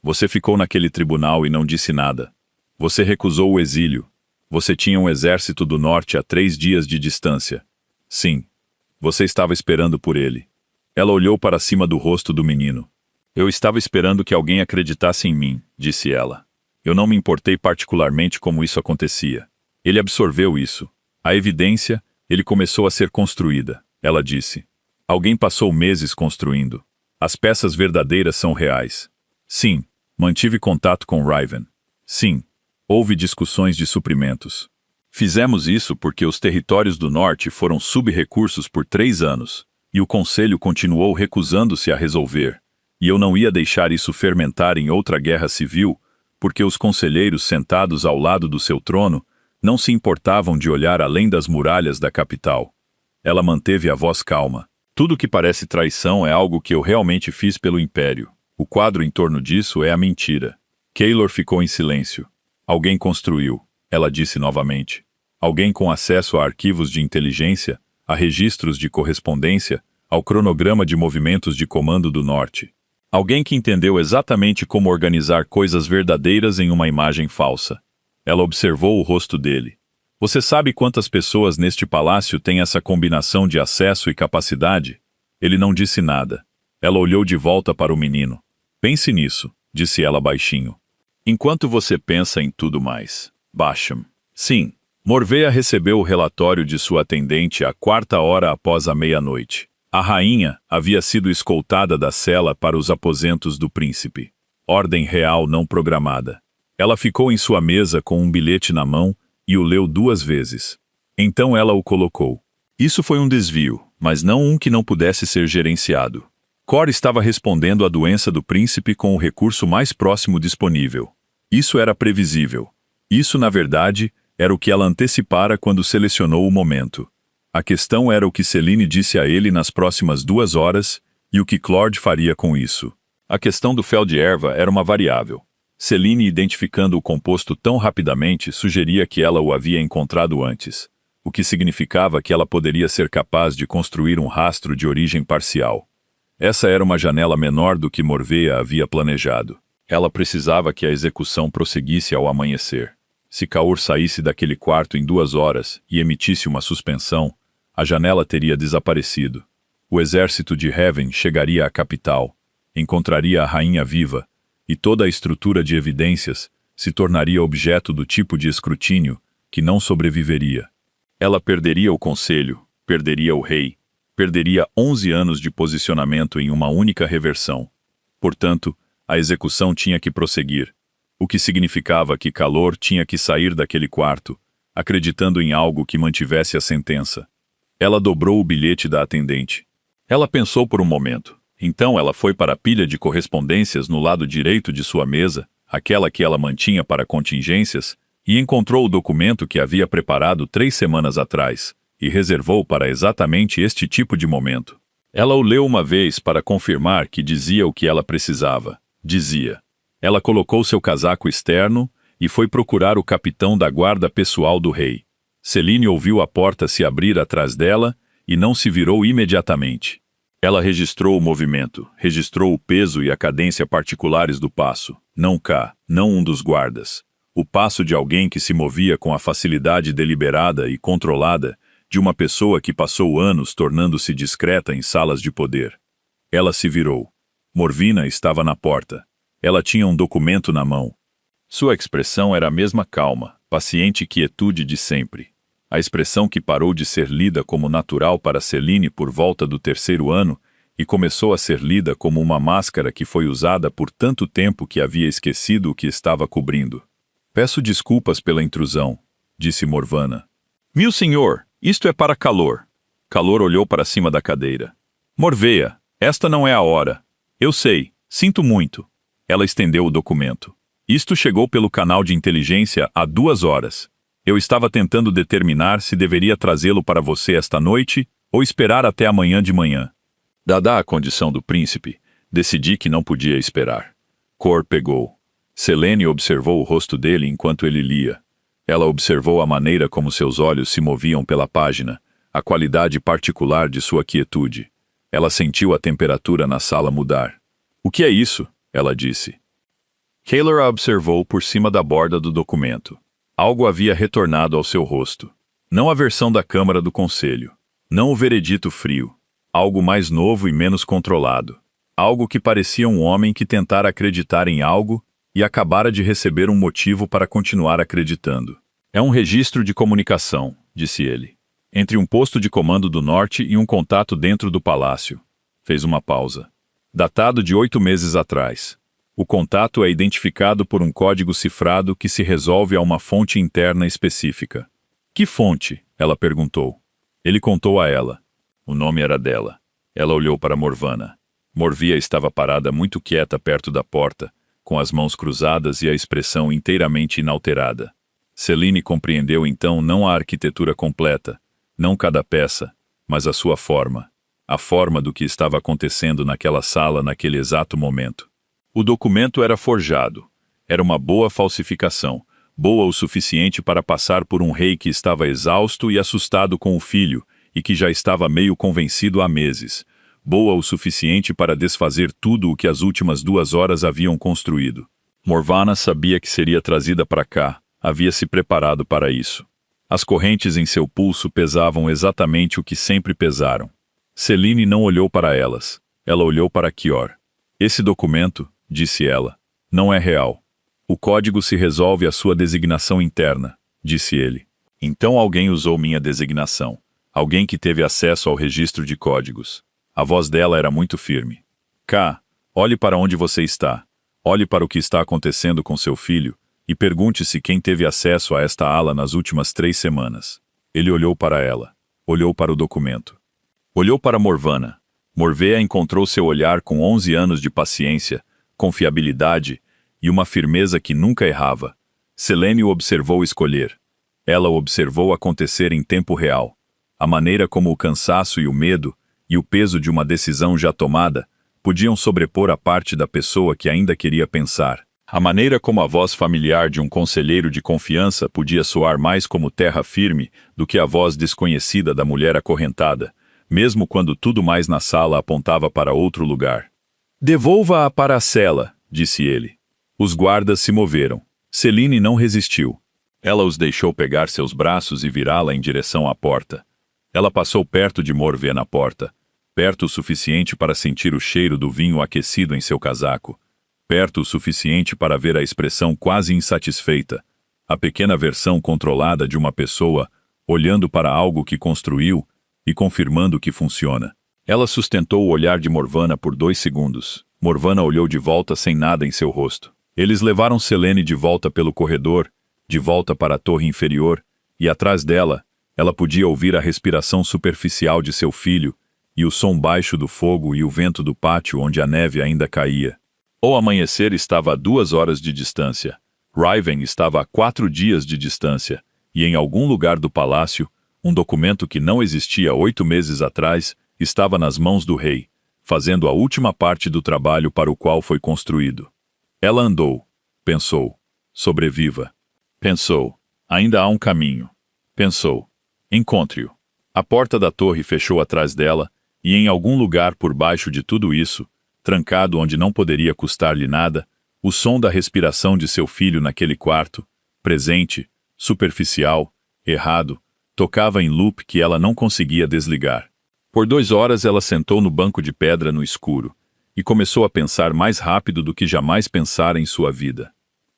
Você ficou naquele tribunal e não disse nada. Você recusou o exílio. Você tinha um exército do norte a 3 dias de distância. Sim. Você estava esperando por ele. Ela olhou para cima do rosto do menino. Eu estava esperando que alguém acreditasse em mim, disse ela. Eu não me importei particularmente como isso acontecia. Ele absorveu isso. A evidência, ele começou a ser construída, ela disse. Alguém passou meses construindo. As peças verdadeiras são reais. Sim, mantive contato com Riven. Sim, houve discussões de suprimentos. Fizemos isso porque os territórios do norte foram sub-recursos por 3 anos, e o conselho continuou recusando-se a resolver, e eu não ia deixar isso fermentar em outra guerra civil, porque os conselheiros sentados ao lado do seu trono não se importavam de olhar além das muralhas da capital. Ela manteve a voz calma. Tudo que parece traição é algo que eu realmente fiz pelo Império. O quadro em torno disso é a mentira. Keylor ficou em silêncio. Alguém construiu, ela disse novamente. Alguém com acesso a arquivos de inteligência, a registros de correspondência, ao cronograma de movimentos de comando do norte. Alguém que entendeu exatamente como organizar coisas verdadeiras em uma imagem falsa. Ela observou o rosto dele. Você sabe quantas pessoas neste palácio têm essa combinação de acesso e capacidade? Ele não disse nada. Ela olhou de volta para o menino. Pense nisso, disse ela baixinho. Enquanto você pensa em tudo mais. Basham. Sim. Morvea recebeu o relatório de sua atendente à 4ª hora após a meia-noite. A rainha havia sido escoltada da cela para os aposentos do príncipe. Ordem real não programada. Ela ficou em sua mesa com um bilhete na mão e o leu 2 vezes. Então ela o colocou. Isso foi um desvio, mas não um que não pudesse ser gerenciado. Cor estava respondendo à doença do príncipe com o recurso mais próximo disponível. Isso era previsível. Isso, na verdade, era o que ela antecipara quando selecionou o momento. A questão era o que Céline disse a ele nas próximas 2 horas e o que Claude faria com isso. A questão do fel de erva era uma variável. Céline, identificando o composto tão rapidamente, sugeria que ela o havia encontrado antes, o que significava que ela poderia ser capaz de construir um rastro de origem parcial. Essa era uma janela menor do que Morvea havia planejado. Ela precisava que a execução prosseguisse ao amanhecer. Se Kaur saísse daquele quarto em 2 horas e emitisse uma suspensão, a janela teria desaparecido. O exército de Heaven chegaria à capital, encontraria a rainha viva, e toda a estrutura de evidências se tornaria objeto do tipo de escrutínio que não sobreviveria. Ela perderia o conselho, perderia o rei, perderia 11 anos de posicionamento em uma única reversão. Portanto, a execução tinha que prosseguir, o que significava que Calor tinha que sair daquele quarto, acreditando em algo que mantivesse a sentença. Ela dobrou o bilhete da atendente. Ela pensou por um momento. Então ela foi para a pilha de correspondências no lado direito de sua mesa, aquela que ela mantinha para contingências, e encontrou o documento que havia preparado 3 semanas atrás, e reservou para exatamente este tipo de momento. Ela o leu uma vez para confirmar que dizia o que ela precisava. Dizia. Ela colocou seu casaco externo e foi procurar o capitão da guarda pessoal do rei. Céline ouviu a porta se abrir atrás dela e não se virou imediatamente. Ela registrou o movimento, registrou o peso e a cadência particulares do passo. Não K, não um dos guardas. O passo de alguém que se movia com a facilidade deliberada e controlada de uma pessoa que passou anos tornando-se discreta em salas de poder. Ela se virou. Morvina estava na porta. Ela tinha um documento na mão. Sua expressão era a mesma calma, paciente quietude de sempre. A expressão que parou de ser lida como natural para Celine por volta do 3º ano e começou a ser lida como uma máscara que foi usada por tanto tempo que havia esquecido o que estava cobrindo. Peço desculpas pela intrusão, disse Morvana. Meu senhor, isto é para Calor. Calor olhou para cima da cadeira. Morveia, esta não é a hora. Eu sei, sinto muito. Ela estendeu o documento. Isto chegou pelo canal de inteligência há 2 horas. Eu estava tentando determinar se deveria trazê-lo para você esta noite ou esperar até amanhã de manhã. Dada a condição do príncipe, decidi que não podia esperar. Cor pegou. Selene observou o rosto dele enquanto ele lia. Ela observou a maneira como seus olhos se moviam pela página, a qualidade particular de sua quietude. Ela sentiu a temperatura na sala mudar. O que é isso? Ela disse. Kaylor a observou por cima da borda do documento. Algo havia retornado ao seu rosto. Não a versão da Câmara do Conselho. Não o veredito frio. Algo mais novo e menos controlado. Algo que parecia um homem que tentara acreditar em algo e acabara de receber um motivo para continuar acreditando. É um registro de comunicação, disse ele. Entre um posto de comando do norte e um contato dentro do palácio. Fez uma pausa. Datado de 8 meses atrás. O contato é identificado por um código cifrado que se resolve a uma fonte interna específica. Que fonte? Ela perguntou. Ele contou a ela. O nome era dela. Ela olhou para Morvana. Morvia estava parada muito quieta perto da porta, com as mãos cruzadas e a expressão inteiramente inalterada. Celine compreendeu então não a arquitetura completa, não cada peça, mas a sua forma. A forma do que estava acontecendo naquela sala naquele exato momento. O documento era forjado. Era uma boa falsificação, boa o suficiente para passar por um rei que estava exausto e assustado com o filho, e que já estava meio convencido há meses. Boa o suficiente para desfazer tudo o que as últimas 2 horas haviam construído. Morvana sabia que seria trazida para cá, havia se preparado para isso. As correntes em seu pulso pesavam exatamente o que sempre pesaram. Celine não olhou para elas. Ela olhou para Kior. Esse documento, disse ela, não é real. O código se resolve à sua designação interna, disse ele. Então alguém usou minha designação. Alguém que teve acesso ao registro de códigos. A voz dela era muito firme. K, olhe para onde você está. Olhe para o que está acontecendo com seu filho e pergunte-se quem teve acesso a esta ala nas últimas 3 semanas. Ele olhou para ela. Olhou para o documento. Olhou para Morvana. Morveia encontrou seu olhar com 11 anos de paciência, confiabilidade e uma firmeza que nunca errava. Selene o observou escolher. Ela o observou acontecer em tempo real. A maneira como o cansaço e o medo, e o peso de uma decisão já tomada, podiam sobrepor a parte da pessoa que ainda queria pensar. A maneira como a voz familiar de um conselheiro de confiança podia soar mais como terra firme do que a voz desconhecida da mulher acorrentada, mesmo quando tudo mais na sala apontava para outro lugar. Devolva-a para a cela, disse ele. Os guardas se moveram. Celine não resistiu. Ela os deixou pegar seus braços e virá-la em direção à porta. Ela passou perto de Morvia na porta, perto o suficiente para sentir o cheiro do vinho aquecido em seu casaco, perto o suficiente para ver a expressão quase insatisfeita, a pequena versão controlada de uma pessoa olhando para algo que construiu e confirmando que funciona. Ela sustentou o olhar de Morvana por 2 segundos. Morvana olhou de volta sem nada em seu rosto. Eles levaram Selene de volta pelo corredor, de volta para a torre inferior, e atrás dela, ela podia ouvir a respiração superficial de seu filho e o som baixo do fogo e o vento do pátio onde a neve ainda caía. O amanhecer estava a 2 horas de distância. Riven estava a 4 dias de distância, e em algum lugar do palácio, um documento que não existia 8 meses atrás estava nas mãos do rei, fazendo a última parte do trabalho para o qual foi construído. Ela andou. Pensou. Sobreviva. Pensou. Ainda há um caminho. Pensou. Encontre-o. A porta da torre fechou atrás dela, e em algum lugar por baixo de tudo isso, trancado onde não poderia custar-lhe nada, o som da respiração de seu filho naquele quarto, presente, superficial, errado, Tocava em loop que ela não conseguia desligar. Por 2 horas ela sentou no banco de pedra no escuro e começou a pensar mais rápido do que jamais pensara em sua vida.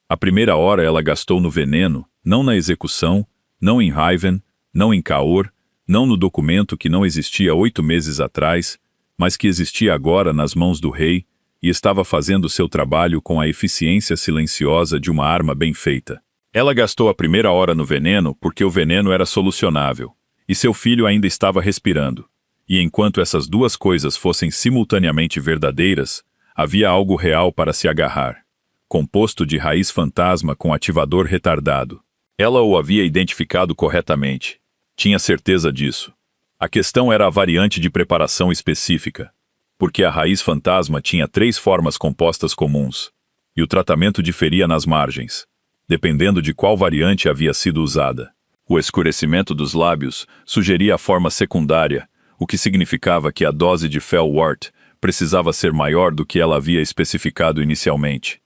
A primeira hora ela gastou no veneno, não na execução, não em Raven, não em Kaor, não no documento que não existia 8 meses atrás, mas que existia agora nas mãos do rei e estava fazendo seu trabalho com a eficiência silenciosa de uma arma bem feita. Ela gastou a primeira hora no veneno porque o veneno era solucionável, e seu filho ainda estava respirando. E enquanto essas duas coisas fossem simultaneamente verdadeiras, havia algo real para se agarrar. Composto de raiz fantasma com ativador retardado. Ela o havia identificado corretamente. Tinha certeza disso. A questão era a variante de preparação específica, porque a raiz fantasma tinha 3 formas compostas comuns, e o tratamento diferia nas margens, dependendo de qual variante havia sido usada. O escurecimento dos lábios sugeria a forma secundária, o que significava que a dose de Felwart precisava ser maior do que ela havia especificado inicialmente.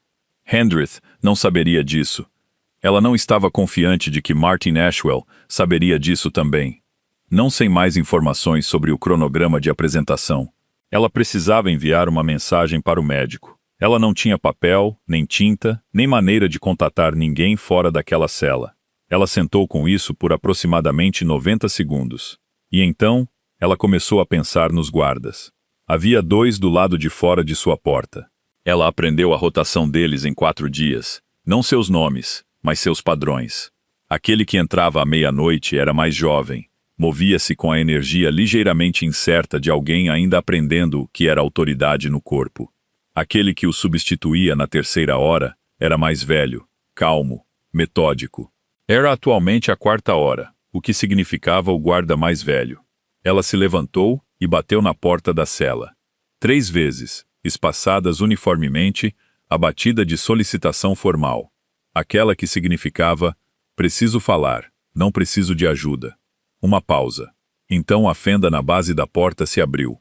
Hendrith não saberia disso. Ela não estava confiante de que Martin Ashwell saberia disso também. Não sem mais informações sobre o cronograma de apresentação. Ela precisava enviar uma mensagem para o médico. Ela não tinha papel, nem tinta, nem maneira de contatar ninguém fora daquela cela. Ela sentou com isso por aproximadamente 90 segundos. E então, ela começou a pensar nos guardas. Havia 2 do lado de fora de sua porta. Ela aprendeu a rotação deles em 4 dias. Não seus nomes, mas seus padrões. Aquele que entrava à meia-noite era mais jovem. Movia-se com a energia ligeiramente incerta de alguém ainda aprendendo o que era autoridade no corpo. Aquele que o substituía na terceira hora era mais velho, calmo, metódico. Era atualmente a 4ª hora, o que significava o guarda mais velho. Ela se levantou e bateu na porta da cela. 3 vezes, espaçadas uniformemente, a batida de solicitação formal. Aquela que significava, preciso falar, não preciso de ajuda. Uma pausa. Então a fenda na base da porta se abriu.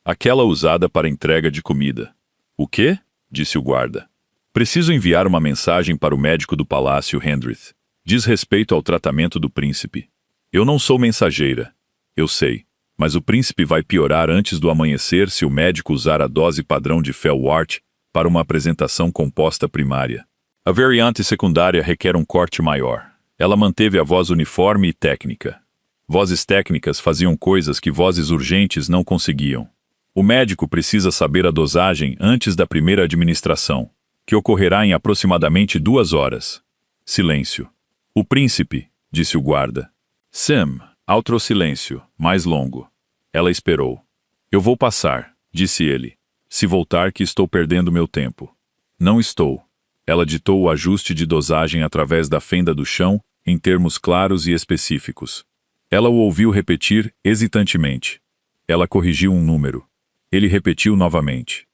Aquela usada para entrega de comida. O quê? Disse o guarda. Preciso enviar uma mensagem para o médico do palácio, Hendrith. Diz respeito ao tratamento do príncipe. Eu não sou mensageira. Eu sei. Mas o príncipe vai piorar antes do amanhecer se o médico usar a dose padrão de Felwart para uma apresentação composta primária. A variante secundária requer um corte maior. Ela manteve a voz uniforme e técnica. Vozes técnicas faziam coisas que vozes urgentes não conseguiam. O médico precisa saber a dosagem antes da primeira administração, que ocorrerá em aproximadamente 2 horas. Silêncio. O príncipe, disse o guarda. Sam, outro silêncio, mais longo. Ela esperou. Eu vou passar, disse ele. Se voltar que estou perdendo meu tempo. Não estou. Ela ditou o ajuste de dosagem através da fenda do chão, em termos claros e específicos. Ela o ouviu repetir hesitantemente. Ela corrigiu um número. Ele repetiu novamente.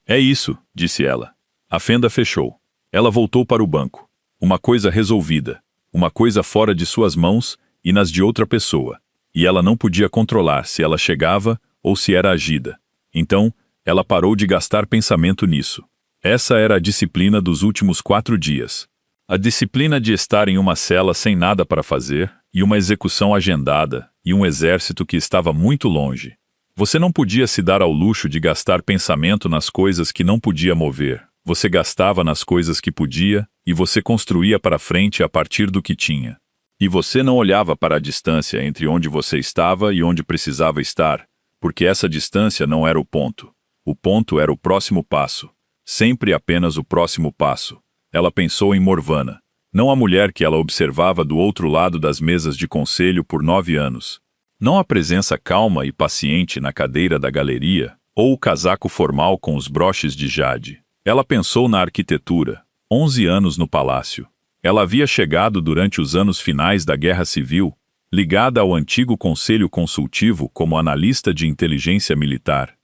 É isso, disse ela. A fenda fechou. Ela voltou para o banco. Uma coisa resolvida. Uma coisa fora de suas mãos e nas de outra pessoa. E ela não podia controlar se ela chegava ou se era agida. Então, ela parou de gastar pensamento nisso. Essa era a disciplina dos últimos 4 dias. A disciplina de estar em uma cela sem nada para fazer, e uma execução agendada, e um exército que estava muito longe. Você não podia se dar ao luxo de gastar pensamento nas coisas que não podia mover. Você gastava nas coisas que podia, e você construía para frente a partir do que tinha. E você não olhava para a distância entre onde você estava e onde precisava estar, porque essa distância não era o ponto. O ponto era o próximo passo. Sempre apenas o próximo passo. Ela pensou em Morvana, não a mulher que ela observava do outro lado das mesas de conselho por 9 anos. Não a presença calma e paciente na cadeira da galeria, ou o casaco formal com os broches de jade. Ela pensou na arquitetura, 11 anos no palácio. Ela havia chegado durante os anos finais da Guerra Civil, ligada ao antigo Conselho Consultivo como analista de inteligência militar.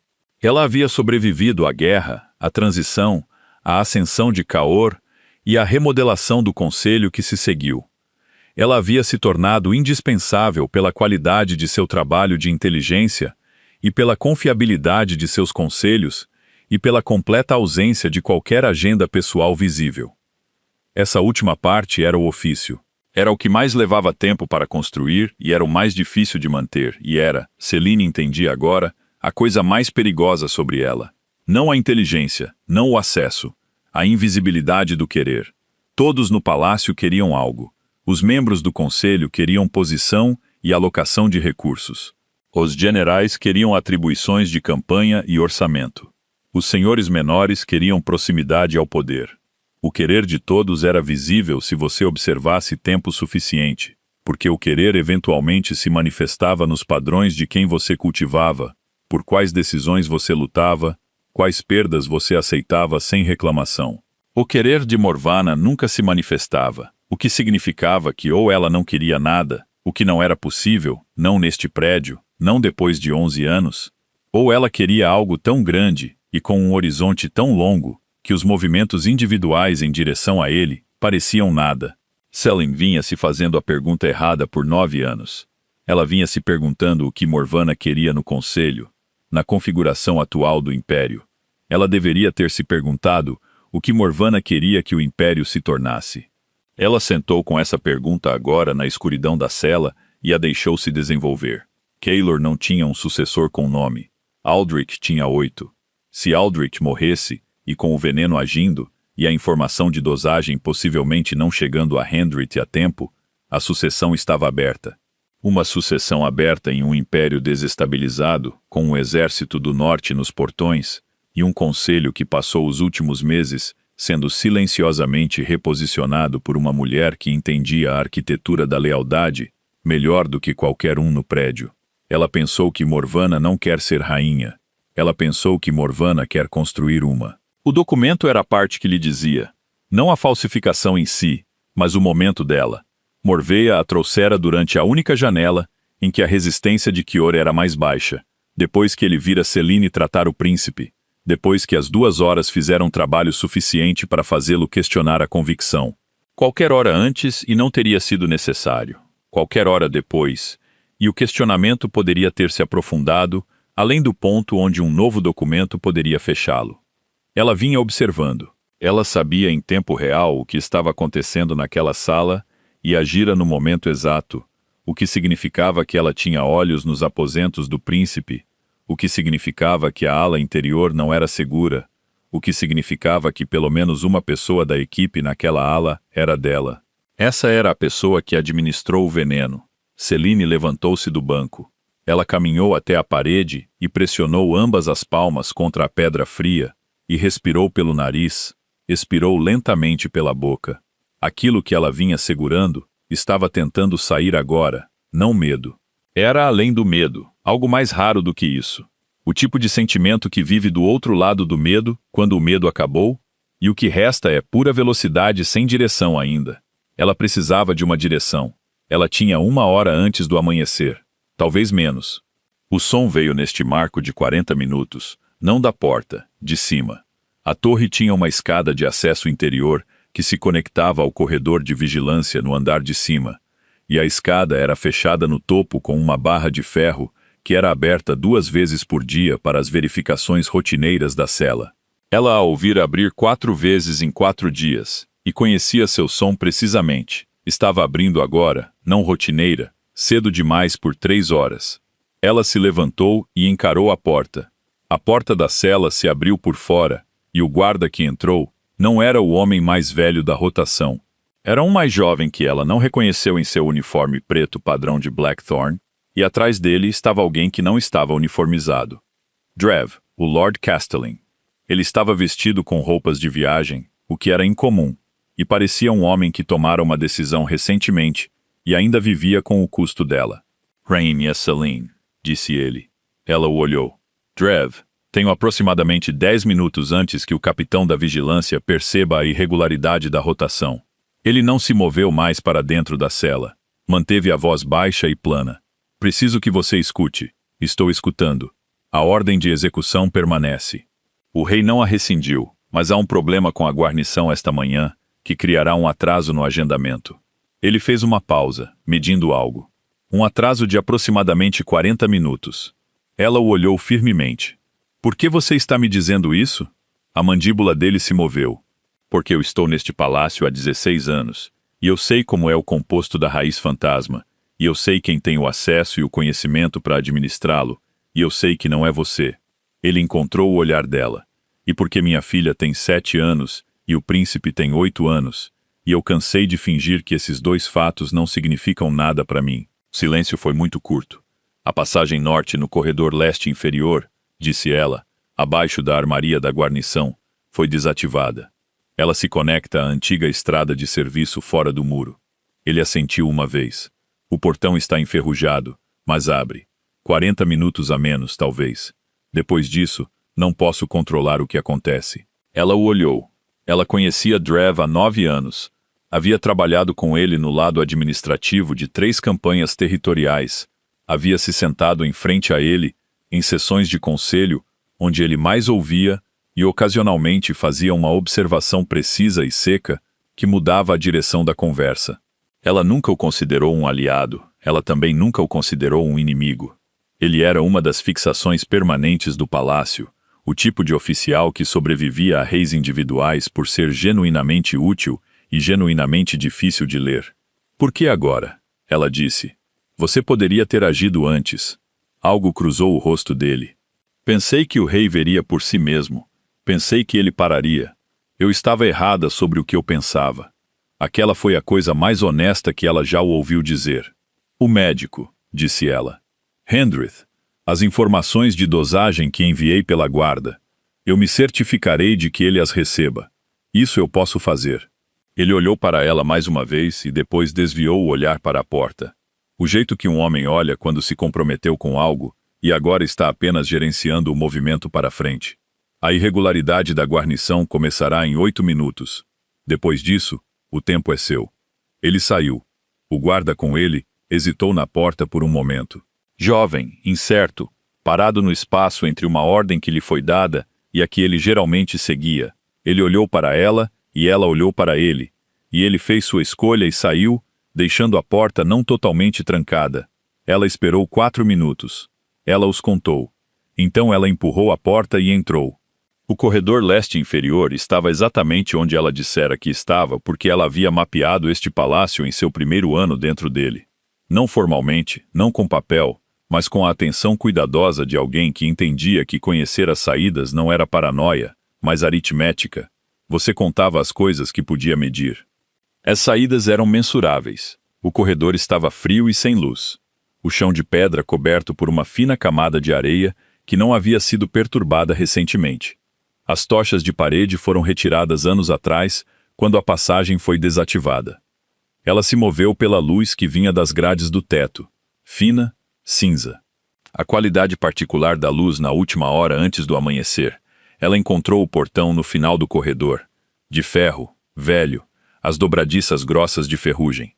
Ela havia sobrevivido à guerra, à transição, à ascensão de Kaor e à remodelação do conselho que se seguiu. Ela havia se tornado indispensável pela qualidade de seu trabalho de inteligência e pela confiabilidade de seus conselhos e pela completa ausência de qualquer agenda pessoal visível. Essa última parte era o ofício. Era o que mais levava tempo para construir e era o mais difícil de manter, e era, Celine entendia agora, a coisa mais perigosa sobre ela. Não a inteligência, não o acesso, a invisibilidade do querer. Todos no palácio queriam algo. Os membros do conselho queriam posição e alocação de recursos. Os generais queriam atribuições de campanha e orçamento. Os senhores menores queriam proximidade ao poder. O querer de todos era visível se você observasse tempo suficiente, porque o querer eventualmente se manifestava nos padrões de quem você cultivava, por quais decisões você lutava, quais perdas você aceitava sem reclamação. O querer de Morvana nunca se manifestava, o que significava que ou ela não queria nada, o que não era possível, não neste prédio, não depois de 11 anos, ou ela queria algo tão grande e com um horizonte tão longo, que os movimentos individuais em direção a ele pareciam nada. Celine vinha se fazendo a pergunta errada por 9 anos. Ela vinha se perguntando o que Morvana queria no conselho, na configuração atual do Império. Ela deveria ter se perguntado o que Morvana queria que o Império se tornasse. Ela sentou com essa pergunta agora na escuridão da cela e a deixou se desenvolver. Keylor não tinha um sucessor com nome. Aldrich tinha 8. Se Aldrich morresse, e com o veneno agindo, e a informação de dosagem possivelmente não chegando a Hendrit a tempo, a sucessão estava aberta. Uma sucessão aberta em um império desestabilizado, com um exército do norte nos portões, e um conselho que passou os últimos meses sendo silenciosamente reposicionado por uma mulher que entendia a arquitetura da lealdade melhor do que qualquer um no prédio. Ela pensou que Morvana não quer ser rainha. Ela pensou que Morvana quer construir uma. O documento era a parte que lhe dizia, não a falsificação em si, mas o momento dela. Morveia a trouxera durante a única janela em que a resistência de Kior era mais baixa, depois que ele vira Celine tratar o príncipe, depois que as 2 horas fizeram trabalho suficiente para fazê-lo questionar a convicção. Qualquer hora antes e não teria sido necessário. Qualquer hora depois, e o questionamento poderia ter se aprofundado, além do ponto onde um novo documento poderia fechá-lo. Ela vinha observando. Ela sabia em tempo real o que estava acontecendo naquela sala e agira no momento exato, o que significava que ela tinha olhos nos aposentos do príncipe, o que significava que a ala interior não era segura, o que significava que pelo menos uma pessoa da equipe naquela ala era dela. Essa era a pessoa que administrou o veneno. Celine levantou-se do banco. Ela caminhou até a parede e pressionou ambas as palmas contra a pedra fria, e respirou pelo nariz, expirou lentamente pela boca. Aquilo que ela vinha segurando estava tentando sair agora, não medo. Era além do medo, algo mais raro do que isso. O tipo de sentimento que vive do outro lado do medo quando o medo acabou, e o que resta é pura velocidade sem direção ainda. Ela precisava de uma direção. Ela tinha 1 hora antes do amanhecer, talvez menos. O som veio neste marco de 40 minutos, não da porta, de cima. A torre tinha uma escada de acesso interior que se conectava ao corredor de vigilância no andar de cima, e a escada era fechada no topo com uma barra de ferro que era aberta 2 vezes por dia para as verificações rotineiras da cela. Ela a ouvira abrir 4 vezes em 4 dias, e conhecia seu som precisamente. Estava abrindo agora, não rotineira, cedo demais por 3 horas. Ela se levantou e encarou a porta. A porta da cela se abriu por fora, e o guarda que entrou não era o homem mais velho da rotação. Era um mais jovem que ela não reconheceu em seu uniforme preto padrão de Blackthorn, e atrás dele estava alguém que não estava uniformizado. Drev, o Lord Castellan. Ele estava vestido com roupas de viagem, o que era incomum, e parecia um homem que tomara uma decisão recentemente e ainda vivia com o custo dela. Rainha Celine, disse ele. Ela o olhou. Drev, tenho aproximadamente 10 minutos antes que o capitão da vigilância perceba a irregularidade da rotação. Ele não se moveu mais para dentro da cela. Manteve a voz baixa e plana. Preciso que você escute. Estou escutando. A ordem de execução permanece. O rei não a rescindiu, mas há um problema com a guarnição esta manhã, que criará um atraso no agendamento. Ele fez uma pausa, medindo algo. Um atraso de aproximadamente 40 minutos. Ela o olhou firmemente. Por que você está me dizendo isso? A mandíbula dele se moveu. Porque eu estou neste palácio há 16 anos, E eu sei como é o composto da raiz fantasma, e eu sei quem tem o acesso e o conhecimento para administrá-lo, e eu sei que não é você. Ele encontrou o olhar dela. E porque minha filha tem 7 anos, e o príncipe tem 8 anos, e eu cansei de fingir que esses 2 fatos não significam nada para mim. O silêncio foi muito curto. A passagem norte no corredor leste inferior, disse ela, abaixo da armaria da guarnição, foi desativada. Ela se conecta à antiga estrada de serviço fora do muro. Ele assentiu uma vez. O portão está enferrujado, mas abre. 40 minutos a menos, talvez. Depois disso, não posso controlar o que acontece. Ela o olhou. Ela conhecia Drev há 9 anos. Havia trabalhado com ele no lado administrativo de 3 campanhas territoriais. Havia se sentado em frente a ele, em sessões de conselho, onde ele mais ouvia e ocasionalmente fazia uma observação precisa e seca que mudava a direção da conversa. Ela nunca o considerou um aliado, ela também nunca o considerou um inimigo. Ele era uma das fixações permanentes do palácio, o tipo de oficial que sobrevivia a reis individuais por ser genuinamente útil e genuinamente difícil de ler. Por que agora? Ela disse. Você poderia ter agido antes. Algo cruzou o rosto dele. Pensei que o rei veria por si mesmo. Pensei que ele pararia. Eu estava errada sobre o que eu pensava. Aquela foi a coisa mais honesta que ela já o ouviu dizer. O médico, disse ela. Hendrith, as informações de dosagem que enviei pela guarda. Eu me certificarei de que ele as receba. Isso eu posso fazer. Ele olhou para ela mais uma vez e depois desviou o olhar para a porta. O jeito que um homem olha quando se comprometeu com algo e agora está apenas gerenciando o movimento para frente. A irregularidade da guarnição começará em 8 minutos. Depois disso, o tempo é seu. Ele saiu. O guarda com ele hesitou na porta por um momento. Jovem, incerto, parado no espaço entre uma ordem que lhe foi dada e a que ele geralmente seguia. Ele olhou para ela e ela olhou para ele, e ele fez sua escolha e saiu, deixando a porta não totalmente trancada. Ela esperou 4 minutos. Ela os contou. Então ela empurrou a porta e entrou. O corredor leste inferior estava exatamente onde ela dissera que estava porque ela havia mapeado este palácio em seu primeiro ano dentro dele. Não formalmente, não com papel, mas com a atenção cuidadosa de alguém que entendia que conhecer as saídas não era paranoia, mas aritmética. Você contava as coisas que podia medir. As saídas eram mensuráveis. O corredor estava frio e sem luz. O chão de pedra coberto por uma fina camada de areia que não havia sido perturbada recentemente. As tochas de parede foram retiradas anos atrás, quando a passagem foi desativada. Ela se moveu pela luz que vinha das grades do teto, fina, cinza. A qualidade particular da luz na última hora antes do amanhecer. Ela encontrou o portão no final do corredor, de ferro, velho, as dobradiças grossas de ferrugem.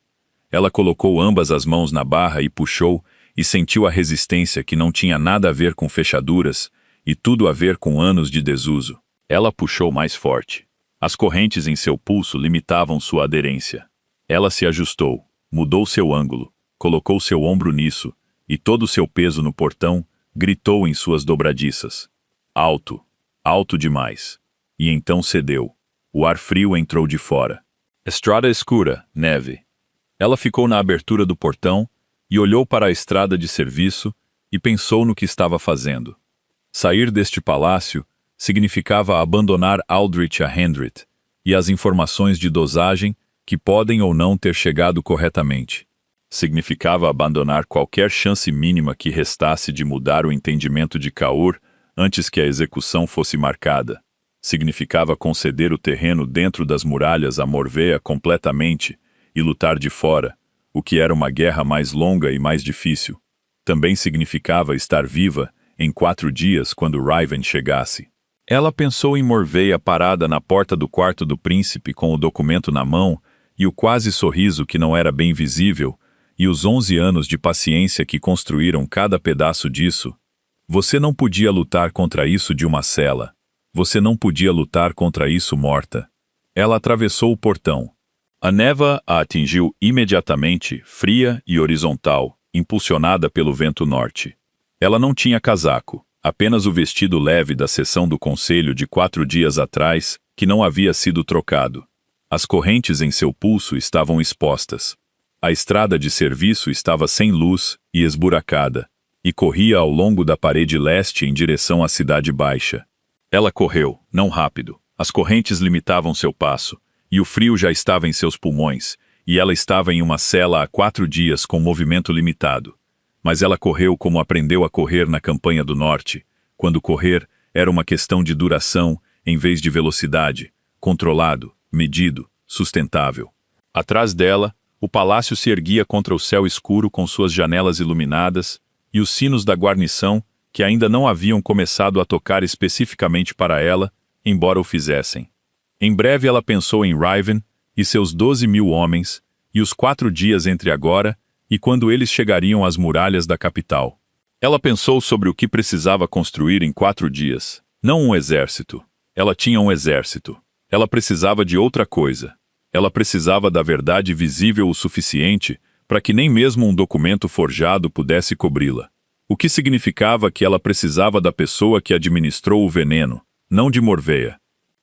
Ela colocou ambas as mãos na barra e puxou, e sentiu a resistência que não tinha nada a ver com fechaduras, e tudo a ver com anos de desuso. Ela puxou mais forte. As correntes em seu pulso limitavam sua aderência. Ela se ajustou, mudou seu ângulo, colocou seu ombro nisso, e todo o seu peso no portão gritou em suas dobradiças. Alto, alto demais. E então cedeu. O ar frio entrou de fora. Estrada escura, neve. Ela ficou na abertura do portão e olhou para a estrada de serviço e pensou no que estava fazendo. Sair deste palácio significava abandonar Aldrich a Hendrith e as informações de dosagem que podem ou não ter chegado corretamente. Significava abandonar qualquer chance mínima que restasse de mudar o entendimento de Kaur antes que a execução fosse marcada. Significava conceder o terreno dentro das muralhas a Morvea completamente e lutar de fora, o que era uma guerra mais longa e mais difícil. Também significava estar viva em 4 dias quando Riven chegasse. Ela pensou em Morveia parada na porta do quarto do príncipe com o documento na mão e o quase sorriso que não era bem visível e os 11 anos de paciência que construíram cada pedaço disso. Você não podia lutar contra isso de uma cela. Você não podia lutar contra isso morta. Ela atravessou o portão. A névoa a atingiu imediatamente, fria e horizontal, impulsionada pelo vento norte. Ela não tinha casaco, apenas o vestido leve da sessão do conselho de 4 dias atrás, que não havia sido trocado. As correntes em seu pulso estavam expostas. A estrada de serviço estava sem luz e esburacada, e corria ao longo da parede leste em direção à Cidade Baixa. Ela correu, não rápido. As correntes limitavam seu passo, e o frio já estava em seus pulmões, e ela estava em uma cela há 4 dias com movimento limitado. Mas ela correu como aprendeu a correr na campanha do norte, quando correr era uma questão de duração em vez de velocidade, controlado, medido, sustentável. Atrás dela, o palácio se erguia contra o céu escuro com suas janelas iluminadas, e os sinos da guarnição, que ainda não haviam começado a tocar especificamente para ela, embora o fizessem. Em breve ela pensou em Riven e seus 12.000 homens, e os 4 dias entre agora e quando eles chegariam às muralhas da capital. Ela pensou sobre o que precisava construir em 4 dias. Não um exército. Ela tinha um exército. Ela precisava de outra coisa. Ela precisava da verdade visível o suficiente para que nem mesmo um documento forjado pudesse cobri-la. O que significava que ela precisava da pessoa que administrou o veneno, não de Morveia.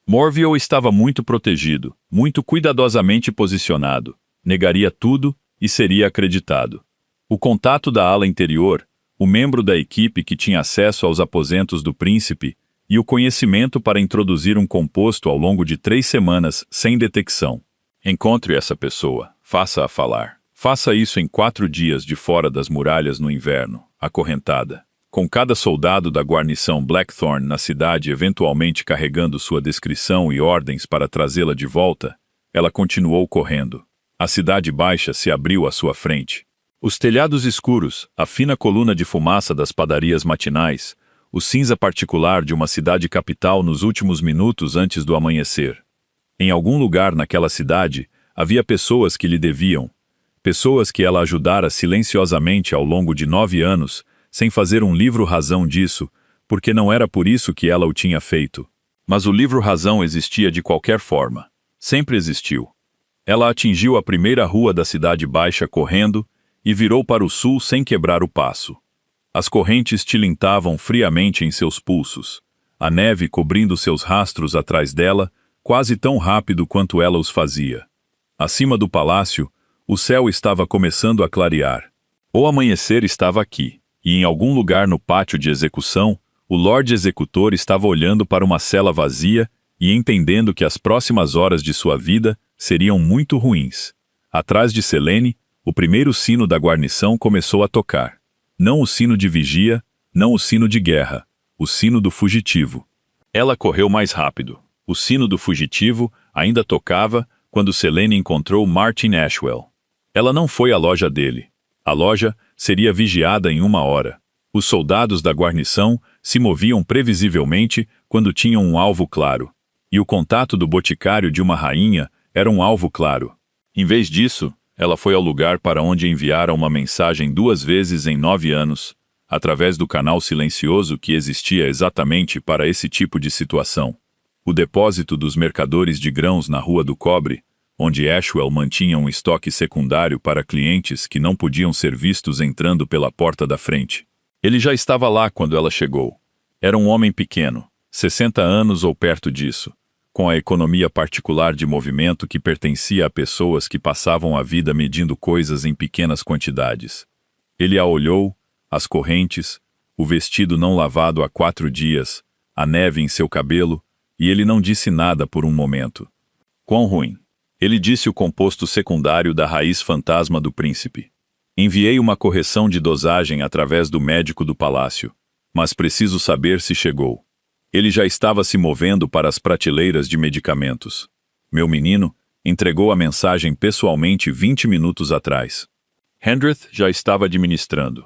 Morveia estava muito protegido, muito cuidadosamente posicionado. Negaria tudo e seria acreditado. O contato da ala interior, o membro da equipe que tinha acesso aos aposentos do príncipe e o conhecimento para introduzir um composto ao longo de 3 semanas sem detecção. Encontre essa pessoa, faça-a falar. Faça isso em 4 dias de fora das muralhas no inverno, acorrentada. Com cada soldado da guarnição Blackthorn na cidade eventualmente carregando sua descrição e ordens para trazê-la de volta, ela continuou correndo. A Cidade Baixa se abriu à sua frente. Os telhados escuros, a fina coluna de fumaça das padarias matinais, o cinza particular de uma cidade capital nos últimos minutos antes do amanhecer. Em algum lugar naquela cidade, havia pessoas que lhe deviam, pessoas que ela ajudara silenciosamente ao longo de 9 anos, sem fazer um livro razão disso, porque não era por isso que ela o tinha feito. Mas o livro razão existia de qualquer forma. Sempre existiu. Ela atingiu a primeira rua da Cidade Baixa correndo e virou para o sul sem quebrar o passo. As correntes tilintavam friamente em seus pulsos, a neve cobrindo seus rastros atrás dela, quase tão rápido quanto ela os fazia. Acima do palácio, o céu estava começando a clarear. O amanhecer estava aqui, e em algum lugar no pátio de execução, o Lorde Executor estava olhando para uma cela vazia e entendendo que as próximas horas de sua vida seriam muito ruins. Atrás de Selene, o primeiro sino da guarnição começou a tocar. Não o sino de vigia, não o sino de guerra, o sino do fugitivo. Ela correu mais rápido. O sino do fugitivo ainda tocava quando Selene encontrou Martin Ashwell. Ela não foi à loja dele. A loja seria vigiada em 1 hora. Os soldados da guarnição se moviam previsivelmente quando tinham um alvo claro. E o contato do boticário de uma rainha era um alvo claro. Em vez disso, ela foi ao lugar para onde enviara uma mensagem 2 vezes em 9 anos, através do canal silencioso que existia exatamente para esse tipo de situação. O depósito dos mercadores de grãos na Rua do Cobre, onde Ashwell mantinha um estoque secundário para clientes que não podiam ser vistos entrando pela porta da frente. Ele já estava lá quando ela chegou. Era um homem pequeno, 60 anos ou perto disso, com a economia particular de movimento que pertencia a pessoas que passavam a vida medindo coisas em pequenas quantidades. Ele a olhou, as correntes, o vestido não lavado há 4 dias, a neve em seu cabelo, e ele não disse nada por um momento. Quão ruim. Ele disse o composto secundário da raiz fantasma do príncipe. Enviei uma correção de dosagem através do médico do palácio, mas preciso saber se chegou. Ele já estava se movendo para as prateleiras de medicamentos. Meu menino entregou a mensagem pessoalmente 20 minutos atrás. Hendrith já estava administrando.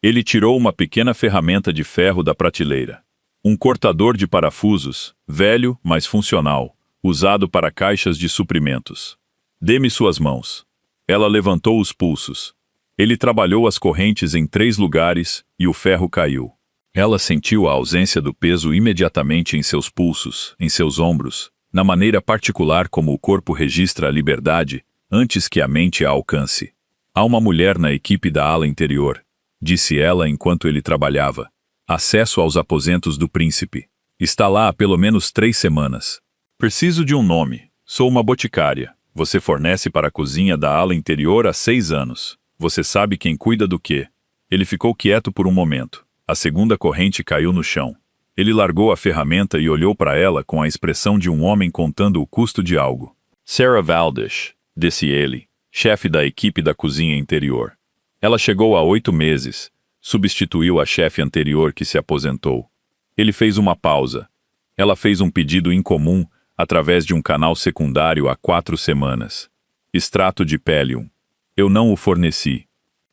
Ele tirou uma pequena ferramenta de ferro da prateleira. Um cortador de parafusos, velho, mas funcional, usado para caixas de suprimentos. Dê-me suas mãos. Ela levantou os pulsos. Ele trabalhou as correntes em 3 lugares e o ferro caiu. Ela sentiu a ausência do peso imediatamente em seus pulsos, em seus ombros, na maneira particular como o corpo registra a liberdade antes que a mente a alcance. Há uma mulher na equipe da ala interior, disse ela enquanto ele trabalhava. Acesso aos aposentos do príncipe. Está lá há pelo menos 3 semanas. Preciso de um nome, Sou uma boticária. Você fornece para a cozinha da ala interior há 6 anos. Você sabe quem cuida do quê. Ele ficou quieto por um momento. A segunda corrente caiu no chão. Ele largou a ferramenta e olhou para ela com a expressão de um homem contando o custo de algo. Sarah Valdish, disse ele, chefe da equipe da cozinha interior. Ela chegou há 8 meses. Substituiu a chefe anterior que se aposentou. Ele fez uma pausa. Ela fez um pedido incomum através de um canal secundário há 4 semanas. Extrato de Pellium. Eu não o forneci.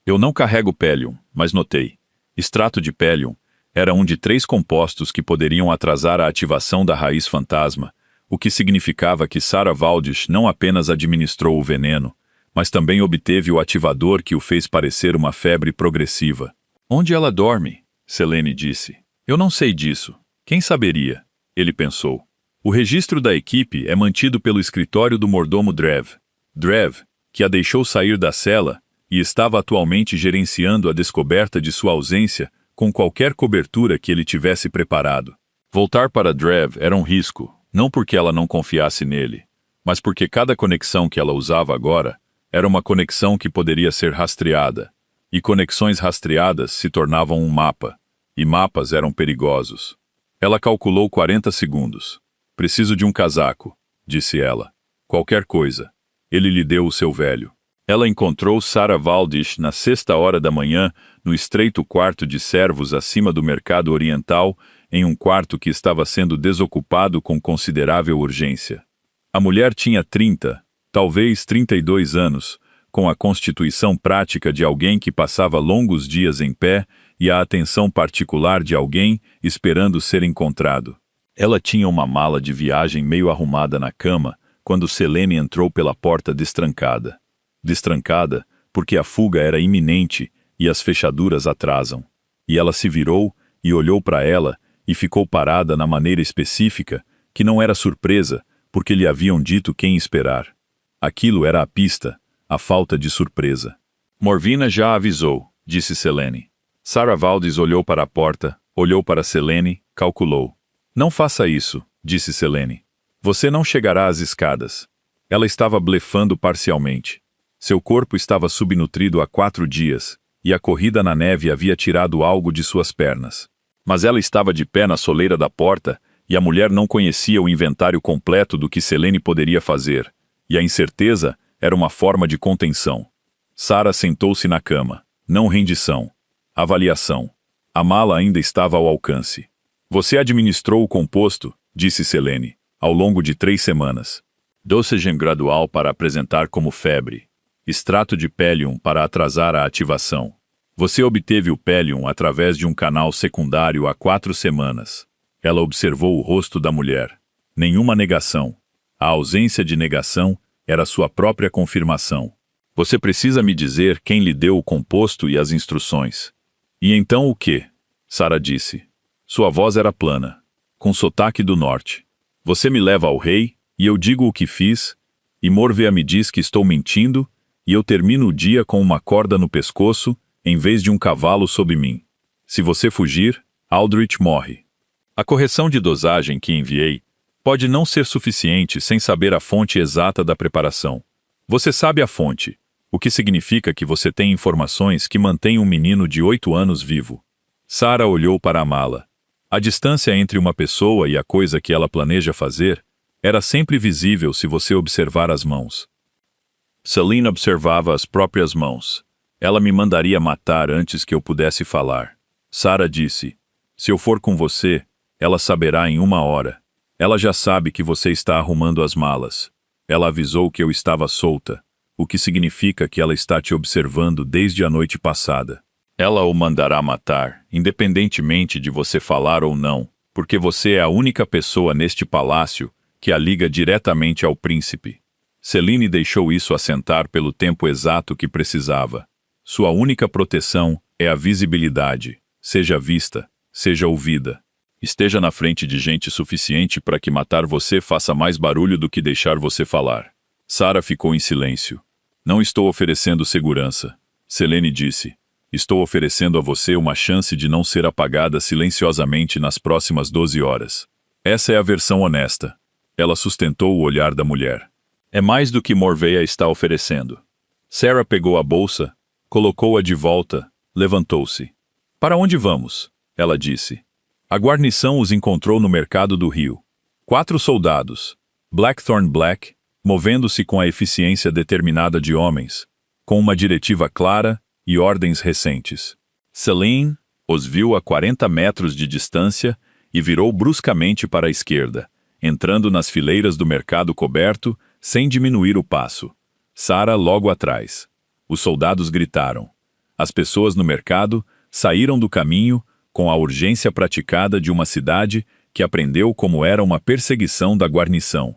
Eu não carrego Pellium, mas notei. Extrato de Pellium era um de 3 compostos que poderiam atrasar a ativação da raiz fantasma, o que significava que Sarah Valdish não apenas administrou o veneno, mas também obteve o ativador que o fez parecer uma febre progressiva. Onde ela dorme? Selene disse. Eu não sei disso. Quem saberia? Ele pensou. O registro da equipe é mantido pelo escritório do mordomo Drev. Drev, que a deixou sair da cela e estava atualmente gerenciando a descoberta de sua ausência com qualquer cobertura que ele tivesse preparado. Voltar para Drev era um risco, não porque ela não confiasse nele, mas porque cada conexão que ela usava agora era uma conexão que poderia ser rastreada, e conexões rastreadas se tornavam um mapa, e mapas eram perigosos. Ela calculou 40 segundos. Preciso de um casaco, disse ela. Qualquer coisa. Ele lhe deu o seu velho. Ela encontrou Sarah Valdish na 6ª hora da manhã, no estreito quarto de servos acima do mercado oriental, em um quarto que estava sendo desocupado com considerável urgência. A mulher tinha 30, talvez 32 anos, com a constituição prática de alguém que passava longos dias em pé e a atenção particular de alguém esperando ser encontrado. Ela tinha uma mala de viagem meio arrumada na cama quando Selene entrou pela porta destrancada. Destrancada porque a fuga era iminente e as fechaduras atrasam. E ela se virou e olhou para ela e ficou parada na maneira específica, que não era surpresa, porque lhe haviam dito quem esperar. Aquilo era a pista, a falta de surpresa. Morvina já avisou, disse Selene. Sarah Valdish olhou para a porta, olhou para Selene, calculou. Não faça isso, disse Selene. Você não chegará às escadas. Ela estava blefando parcialmente. Seu corpo estava subnutrido há 4 dias, e a corrida na neve havia tirado algo de suas pernas. Mas ela estava de pé na soleira da porta, e a mulher não conhecia o inventário completo do que Selene poderia fazer, e a incerteza era uma forma de contenção. Sarah sentou-se na cama. Não rendição. Avaliação. A mala ainda estava ao alcance. Você administrou o composto, disse Selene, ao longo de 3 semanas. Dosagem gradual para apresentar como febre. Extrato de Pellium para atrasar a ativação. Você obteve o Pellium através de um canal secundário há 4 semanas. Ela observou o rosto da mulher. Nenhuma negação. A ausência de negação era sua própria confirmação. Você precisa me dizer quem lhe deu o composto e as instruções. E então o quê? Sarah disse. Sua voz era plana, com sotaque do norte. Você me leva ao rei, e eu digo o que fiz, e Morvea me diz que estou mentindo, e eu termino o dia com uma corda no pescoço, em vez de um cavalo sob mim. Se você fugir, Aldrich morre. A correção de dosagem que enviei pode não ser suficiente sem saber a fonte exata da preparação. Você sabe a fonte, o que significa que você tem informações que mantêm um menino de 8 anos vivo. Sarah olhou para a mala. A distância entre uma pessoa e a coisa que ela planeja fazer era sempre visível se você observar as mãos. Selene observava as próprias mãos. Ela me mandaria matar antes que eu pudesse falar. Sarah disse, se eu for com você, ela saberá em 1 hora. Ela já sabe que você está arrumando as malas. Ela avisou que eu estava solta, o que significa que ela está te observando desde a noite passada. Ela o mandará matar, independentemente de você falar ou não, porque você é a única pessoa neste palácio que a liga diretamente ao príncipe. Selene deixou isso assentar pelo tempo exato que precisava. Sua única proteção é a visibilidade, seja vista, seja ouvida. Esteja na frente de gente suficiente para que matar você faça mais barulho do que deixar você falar. Sarah ficou em silêncio. Não estou oferecendo segurança. Selene disse. Estou oferecendo a você uma chance de não ser apagada silenciosamente nas próximas 12 horas. Essa é a versão honesta. Ela sustentou o olhar da mulher. É mais do que Morveia está oferecendo. Sarah pegou a bolsa, colocou-a de volta, levantou-se. Para onde vamos? Ela disse. A guarnição os encontrou no mercado do rio. 4 soldados, Blackthorn Black, movendo-se com a eficiência determinada de homens, com uma diretiva clara e ordens recentes. Celine os viu a 40 metros de distância e virou bruscamente para a esquerda, entrando nas fileiras do mercado coberto sem diminuir o passo. Sarah logo atrás. Os soldados gritaram. As pessoas no mercado saíram do caminho com a urgência praticada de uma cidade que aprendeu como era uma perseguição da guarnição.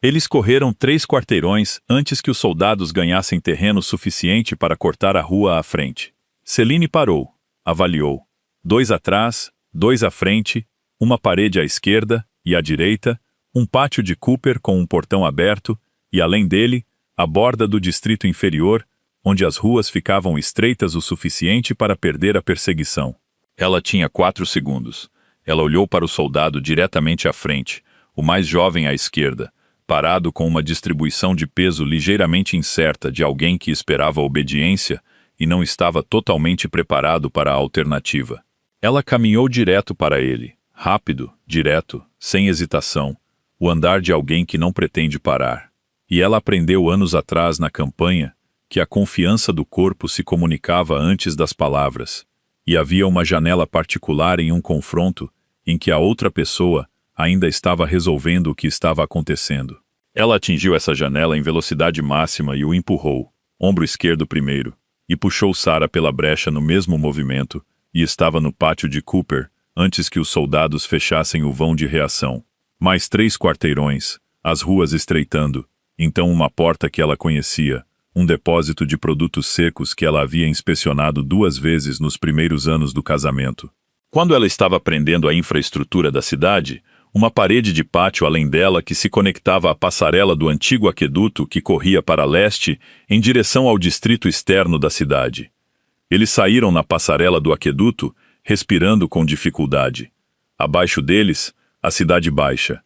Eles correram 3 quarteirões antes que os soldados ganhassem terreno suficiente para cortar a rua à frente. Celine parou, avaliou. 2 atrás, 2 à frente, uma parede à esquerda e à direita, um pátio de Cooper com um portão aberto e, além dele, a borda do distrito inferior, onde as ruas ficavam estreitas o suficiente para perder a perseguição. Ela tinha 4 segundos. Ela olhou para o soldado diretamente à frente, o mais jovem à esquerda, parado com uma distribuição de peso ligeiramente incerta de alguém que esperava obediência e não estava totalmente preparado para a alternativa. Ela caminhou direto para ele, rápido, direto, sem hesitação, o andar de alguém que não pretende parar. E ela aprendeu anos atrás na campanha que a confiança do corpo se comunicava antes das palavras, e havia uma janela particular em um confronto em que a outra pessoa ainda estava resolvendo o que estava acontecendo. Ela atingiu essa janela em velocidade máxima e o empurrou, ombro esquerdo primeiro, e puxou Sarah pela brecha no mesmo movimento, e estava no pátio de Cooper antes que os soldados fechassem o vão de reação. Mais 3 quarteirões, as ruas estreitando, então uma porta que ela conhecia, um depósito de produtos secos que ela havia inspecionado 2 vezes nos primeiros anos do casamento. Quando ela estava aprendendo a infraestrutura da cidade, uma parede de pátio além dela que se conectava à passarela do antigo aqueduto que corria para leste em direção ao distrito externo da cidade. Eles saíram na passarela do aqueduto, respirando com dificuldade. Abaixo deles, a cidade baixa.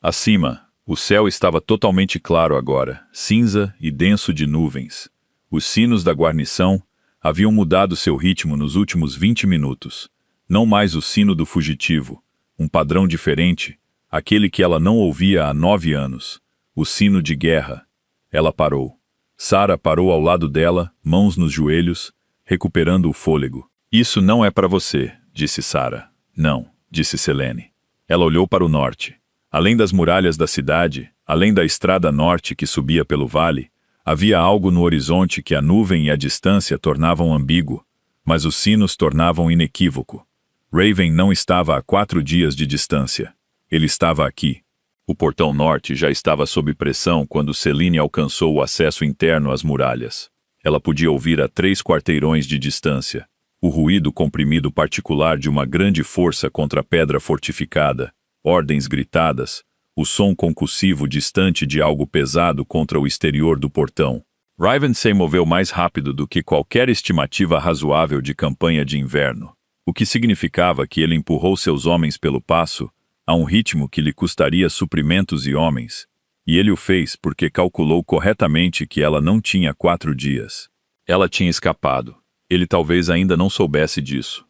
Acima, o céu estava totalmente claro agora, cinza e denso de nuvens. Os sinos da guarnição haviam mudado seu ritmo nos últimos 20 minutos. Não mais o sino do fugitivo, um padrão diferente, aquele que ela não ouvia há 9 anos. O sino de guerra. Ela parou. Sarah parou ao lado dela, mãos nos joelhos, recuperando o fôlego. Isso não é para você, disse Sarah. Não, disse Selene. Ela olhou para o norte. Além das muralhas da cidade, além da estrada norte que subia pelo vale, havia algo no horizonte que a nuvem e a distância tornavam ambíguo, mas os sinos tornavam inequívoco. Raven não estava a 4 dias de distância. Ele estava aqui. O portão norte já estava sob pressão quando Celine alcançou o acesso interno às muralhas. Ela podia ouvir a 3 quarteirões de distância, o ruído comprimido particular de uma grande força contra a pedra fortificada, ordens gritadas, o som concussivo distante de algo pesado contra o exterior do portão. Raven se moveu mais rápido do que qualquer estimativa razoável de campanha de inverno, o que significava que ele empurrou seus homens pelo passo a um ritmo que lhe custaria suprimentos e homens, e ele o fez porque calculou corretamente que ela não tinha 4 dias. Ela tinha escapado. Ele talvez ainda não soubesse disso.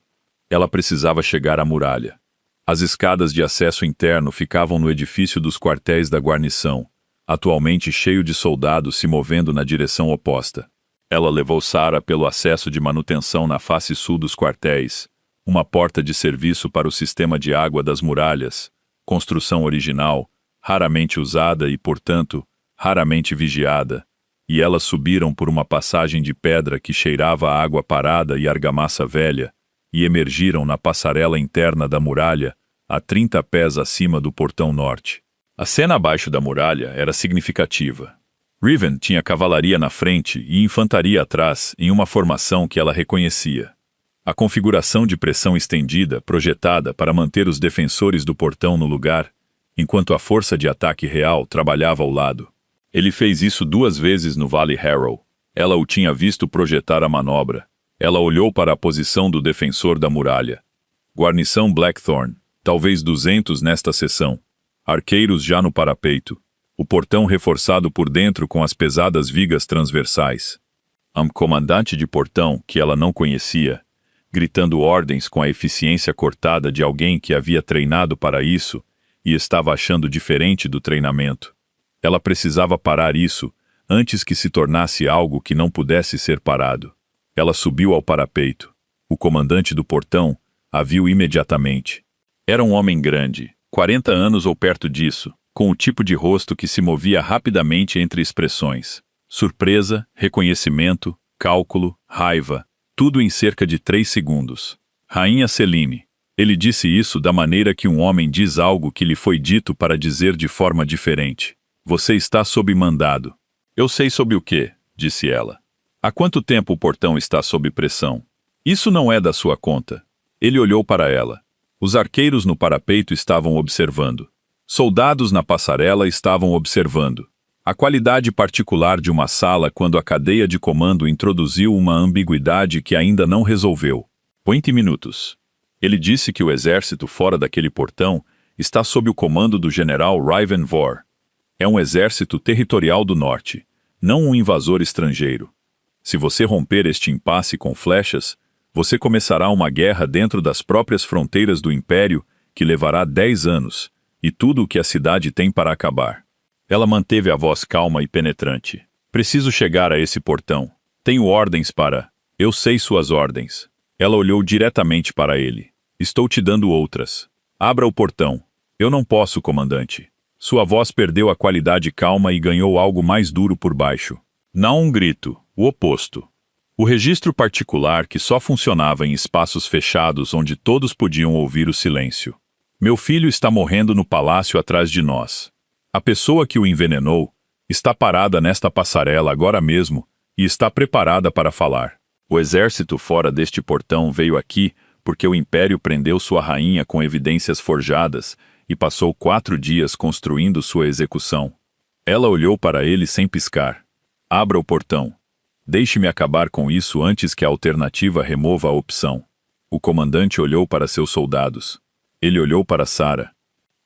Ela precisava chegar à muralha. As escadas de acesso interno ficavam no edifício dos quartéis da guarnição, atualmente cheio de soldados se movendo na direção oposta. Ela levou Sarah pelo acesso de manutenção na face sul dos quartéis, uma porta de serviço para o sistema de água das muralhas, construção original, raramente usada e, portanto, raramente vigiada, e elas subiram por uma passagem de pedra que cheirava a água parada e argamassa velha, e emergiram na passarela interna da muralha, a 30 pés acima do portão norte. A cena abaixo da muralha era significativa. Raven tinha cavalaria na frente e infantaria atrás em uma formação que ela reconhecia. A configuração de pressão estendida, projetada para manter os defensores do portão no lugar, enquanto a força de ataque real trabalhava ao lado. Ele fez isso 2 vezes no Vale Harrow. Ela o tinha visto projetar a manobra. Ela olhou para a posição do defensor da muralha. Guarnição Blackthorn, talvez 200 nesta seção. Arqueiros já no parapeito. O portão reforçado por dentro com as pesadas vigas transversais. Comandante de portão, que ela não conhecia, gritando ordens com a eficiência cortada de alguém que havia treinado para isso e estava achando diferente do treinamento. Ela precisava parar isso antes que se tornasse algo que não pudesse ser parado. Ela subiu ao parapeito. O comandante do portão a viu imediatamente. Era um homem grande, 40 anos ou perto disso, com o tipo de rosto que se movia rapidamente entre expressões. Surpresa, reconhecimento, cálculo, raiva, tudo em cerca de 3 segundos. Rainha Selene. Ele disse isso da maneira que um homem diz algo que lhe foi dito para dizer de forma diferente. Você está sob mandado. Eu sei sob o quê, disse ela. Há quanto tempo o portão está sob pressão? Isso não é da sua conta. Ele olhou para ela. Os arqueiros no parapeito estavam observando. Soldados na passarela estavam observando. A qualidade particular de uma sala quando a cadeia de comando introduziu uma ambiguidade que ainda não resolveu. 20 minutos. Ele disse que o exército fora daquele portão está sob o comando do general Riven Vor. É um exército territorial do norte, não um invasor estrangeiro. Se você romper este impasse com flechas, você começará uma guerra dentro das próprias fronteiras do Império que levará 10 anos, e tudo o que a cidade tem para acabar. Ela manteve a voz calma e penetrante. Preciso chegar a esse portão. Tenho ordens para... Eu sei suas ordens. Ela olhou diretamente para ele. Estou te dando outras. Abra o portão. Eu não posso, comandante. Sua voz perdeu a qualidade calma e ganhou algo mais duro por baixo. Não um grito, o oposto. O registro particular que só funcionava em espaços fechados onde todos podiam ouvir o silêncio. Meu filho está morrendo no palácio atrás de nós. A pessoa que o envenenou está parada nesta passarela agora mesmo e está preparada para falar. O exército fora deste portão veio aqui porque o Império prendeu sua rainha com evidências forjadas e passou 4 dias construindo sua execução. Ela olhou para ele sem piscar. Abra o portão. Deixe-me acabar com isso antes que a alternativa remova a opção. O comandante olhou para seus soldados. Ele olhou para Sarah.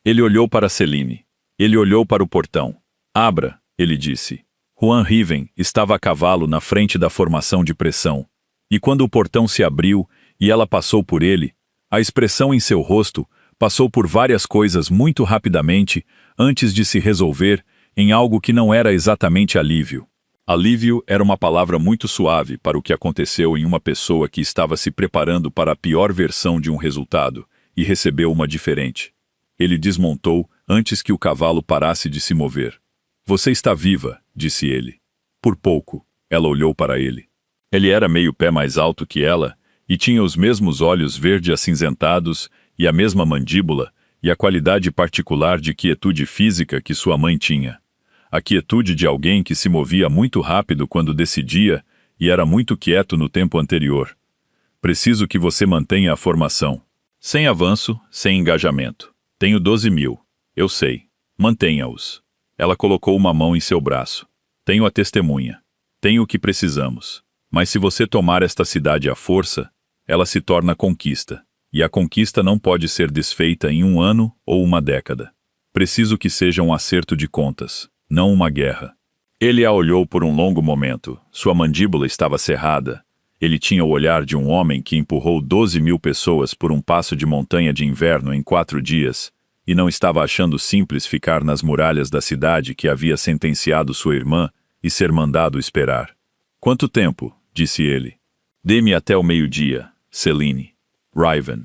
Ele olhou para Selene. Ele olhou para o portão. Abra, ele disse. Juan Riven estava a cavalo na frente da formação de pressão. E quando o portão se abriu e ela passou por ele, a expressão em seu rosto passou por várias coisas muito rapidamente antes de se resolver em algo que não era exatamente alívio. Alívio era uma palavra muito suave para o que aconteceu em uma pessoa que estava se preparando para a pior versão de um resultado e recebeu uma diferente. Ele desmontou antes que o cavalo parasse de se mover. Você está viva, disse ele. Por pouco, ela olhou para ele. Ele era meio pé mais alto que ela e tinha os mesmos olhos verde-acinzentados e a mesma mandíbula e a qualidade particular de quietude física que sua mãe tinha. A quietude de alguém que se movia muito rápido quando decidia e era muito quieto no tempo anterior. Preciso que você mantenha a formação. Sem avanço, sem engajamento. Tenho 12.000. Eu sei. Mantenha-os. Ela colocou uma mão em seu braço. Tenho a testemunha. Tenho o que precisamos. Mas se você tomar esta cidade à força, ela se torna conquista. E a conquista não pode ser desfeita em 1 ano ou 1 década. Preciso que seja um acerto de contas, não uma guerra. Ele a olhou por um longo momento. Sua mandíbula estava cerrada. Ele tinha o olhar de um homem que empurrou 12.000 pessoas por um passo de montanha de inverno em 4 dias, e não estava achando simples ficar nas muralhas da cidade que havia sentenciado sua irmã e ser mandado esperar. Quanto tempo? Disse ele. Dê-me até o meio-dia, Selene. Riven.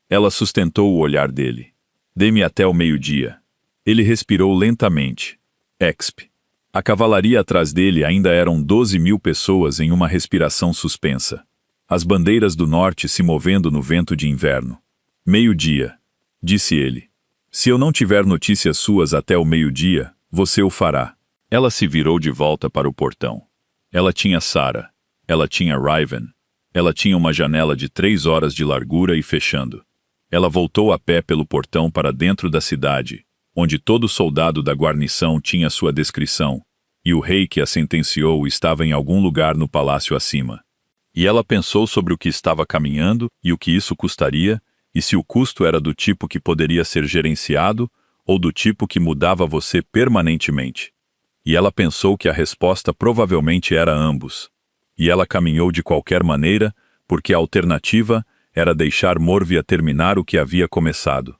Ela sustentou o olhar dele. Dê-me até o meio-dia. Ele respirou lentamente. Exp. A cavalaria atrás dele ainda eram 12.000 pessoas em uma respiração suspensa. As bandeiras do norte se movendo no vento de inverno. Meio-dia, disse ele. Se eu não tiver notícias suas até o meio-dia, você o fará. Ela se virou de volta para o portão. Ela tinha Sarah. Ela tinha Riven. Ela tinha uma janela de 3 horas de largura e fechando. Ela voltou a pé pelo portão para dentro da cidade, onde todo soldado da guarnição tinha sua descrição, e o rei que a sentenciou estava em algum lugar no palácio acima. E ela pensou sobre o que estava caminhando e o que isso custaria, e se o custo era do tipo que poderia ser gerenciado, ou do tipo que mudava você permanentemente? E ela pensou que a resposta provavelmente era ambos. E ela caminhou de qualquer maneira, porque a alternativa era deixar Morvia terminar o que havia começado.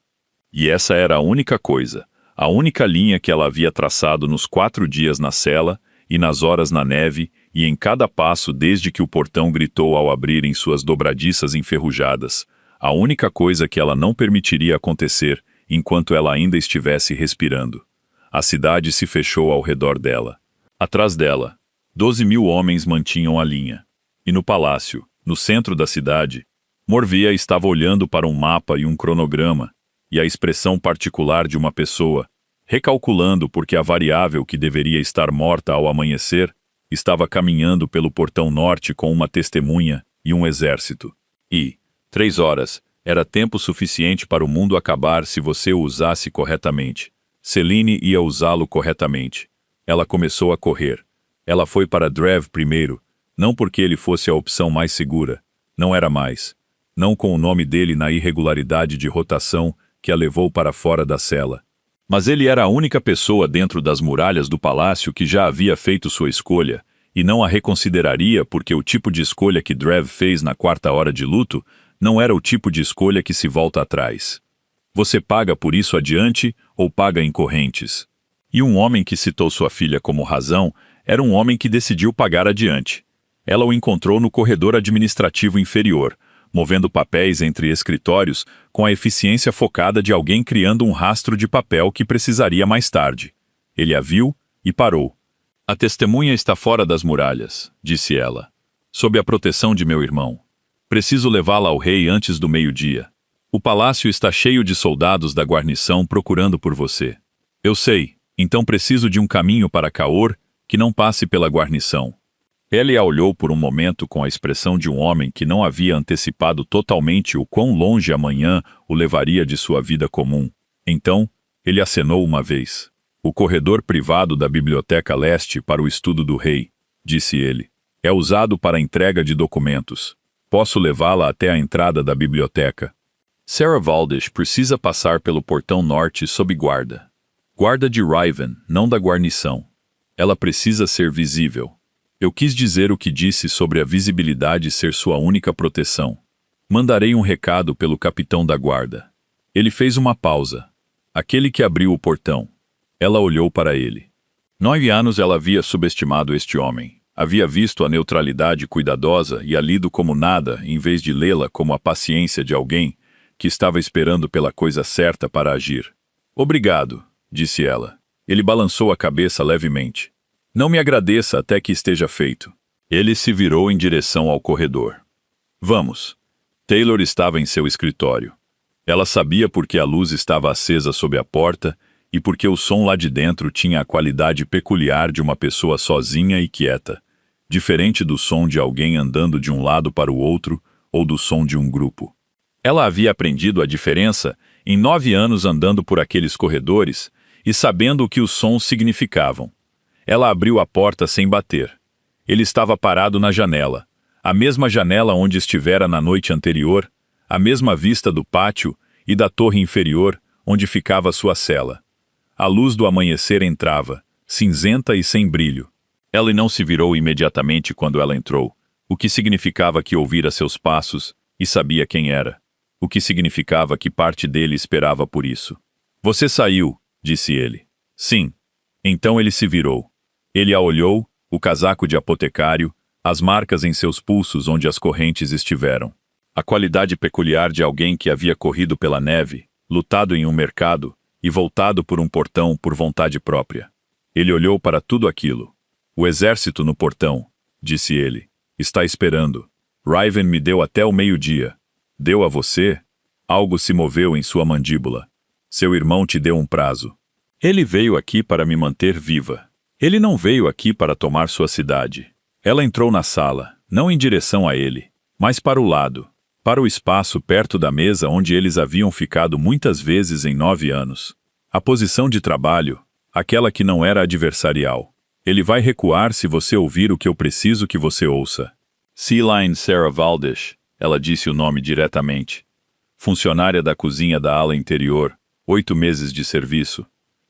E essa era a única coisa, a única linha que ela havia traçado nos 4 dias na cela, e nas horas na neve, e em cada passo desde que o portão gritou ao abrir em suas dobradiças enferrujadas, a única coisa que ela não permitiria acontecer enquanto ela ainda estivesse respirando. A cidade se fechou ao redor dela. Atrás dela, 12.000 homens mantinham a linha. E no palácio, no centro da cidade, Morvia estava olhando para um mapa e um cronograma, e a expressão particular de uma pessoa, recalculando porque a variável que deveria estar morta ao amanhecer estava caminhando pelo portão norte com uma testemunha e um exército. E, 3 horas, era tempo suficiente para o mundo acabar se você o usasse corretamente. Celine ia usá-lo corretamente. Ela começou a correr. Ela foi para Drev primeiro, não porque ele fosse a opção mais segura. Não era mais. Não com o nome dele na irregularidade de rotação que a levou para fora da cela. Mas ele era a única pessoa dentro das muralhas do palácio que já havia feito sua escolha, e não a reconsideraria porque o tipo de escolha que Drev fez na 4ª hora de luto não era o tipo de escolha que se volta atrás. Você paga por isso adiante ou paga em correntes. E um homem que citou sua filha como razão era um homem que decidiu pagar adiante. Ela o encontrou no corredor administrativo inferior, movendo papéis entre escritórios com a eficiência focada de alguém criando um rastro de papel que precisaria mais tarde. Ele a viu e parou. A testemunha está fora das muralhas, disse ela, sob a proteção de meu irmão. Preciso levá-la ao rei antes do meio-dia. O palácio está cheio de soldados da guarnição procurando por você. Eu sei, então preciso de um caminho para Caor que não passe pela guarnição. Ele a olhou por um momento com a expressão de um homem que não havia antecipado totalmente o quão longe amanhã o levaria de sua vida comum. Então, ele acenou uma vez. O corredor privado da Biblioteca Leste para o estudo do rei, disse ele. É usado para a entrega de documentos. Posso levá-la até a entrada da biblioteca. Sarah Valdish precisa passar pelo portão norte sob guarda. Guarda de Riven, não da guarnição. Ela precisa ser visível. Eu quis dizer o que disse sobre a visibilidade ser sua única proteção. Mandarei um recado pelo capitão da guarda. Ele fez uma pausa. Aquele que abriu o portão. Ela olhou para ele. 9 anos ela havia subestimado este homem. Havia visto a neutralidade cuidadosa e a lido como nada, em vez de lê-la como a paciência de alguém que estava esperando pela coisa certa para agir. Obrigado, disse ela. Ele balançou a cabeça levemente. Não me agradeça até que esteja feito. Ele se virou em direção ao corredor. Vamos. Taylor estava em seu escritório. Ela sabia porque a luz estava acesa sob a porta e porque o som lá de dentro tinha a qualidade peculiar de uma pessoa sozinha e quieta, diferente do som de alguém andando de um lado para o outro ou do som de um grupo. Ela havia aprendido a diferença em 9 anos andando por aqueles corredores e sabendo o que os sons significavam. Ela abriu a porta sem bater. Ele estava parado na janela, a mesma janela onde estivera na noite anterior, a mesma vista do pátio e da torre inferior onde ficava sua cela. A luz do amanhecer entrava, cinzenta e sem brilho. Ela não se virou imediatamente quando ela entrou, o que significava que ouvira seus passos e sabia quem era, o que significava que parte dele esperava por isso. Você saiu, disse ele. Sim. Então ele se virou. Ele a olhou, o casaco de apotecário, as marcas em seus pulsos onde as correntes estiveram. A qualidade peculiar de alguém que havia corrido pela neve, lutado em um mercado e voltado por um portão por vontade própria. Ele olhou para tudo aquilo. O exército no portão, disse ele, está esperando. Riven me deu até o meio-dia. Deu a você? Algo se moveu em sua mandíbula. Seu irmão te deu um prazo. Ele veio aqui para me manter viva. Ele não veio aqui para tomar sua cidade. Ela entrou na sala, não em direção a ele, mas para o lado, para o espaço perto da mesa onde eles haviam ficado muitas vezes em 9 anos. A posição de trabalho, aquela que não era adversarial. Ele vai recuar se você ouvir o que eu preciso que você ouça. Celine Sarah Valdish, ela disse o nome diretamente. Funcionária da cozinha da ala interior, 8 meses de serviço.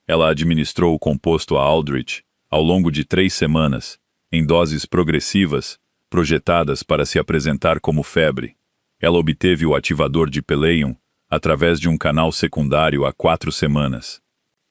Ela administrou o composto a Aldrich ao longo de 3 semanas, em doses progressivas, projetadas para se apresentar como febre. Ela obteve o ativador de Peleion através de um canal secundário há 4 semanas.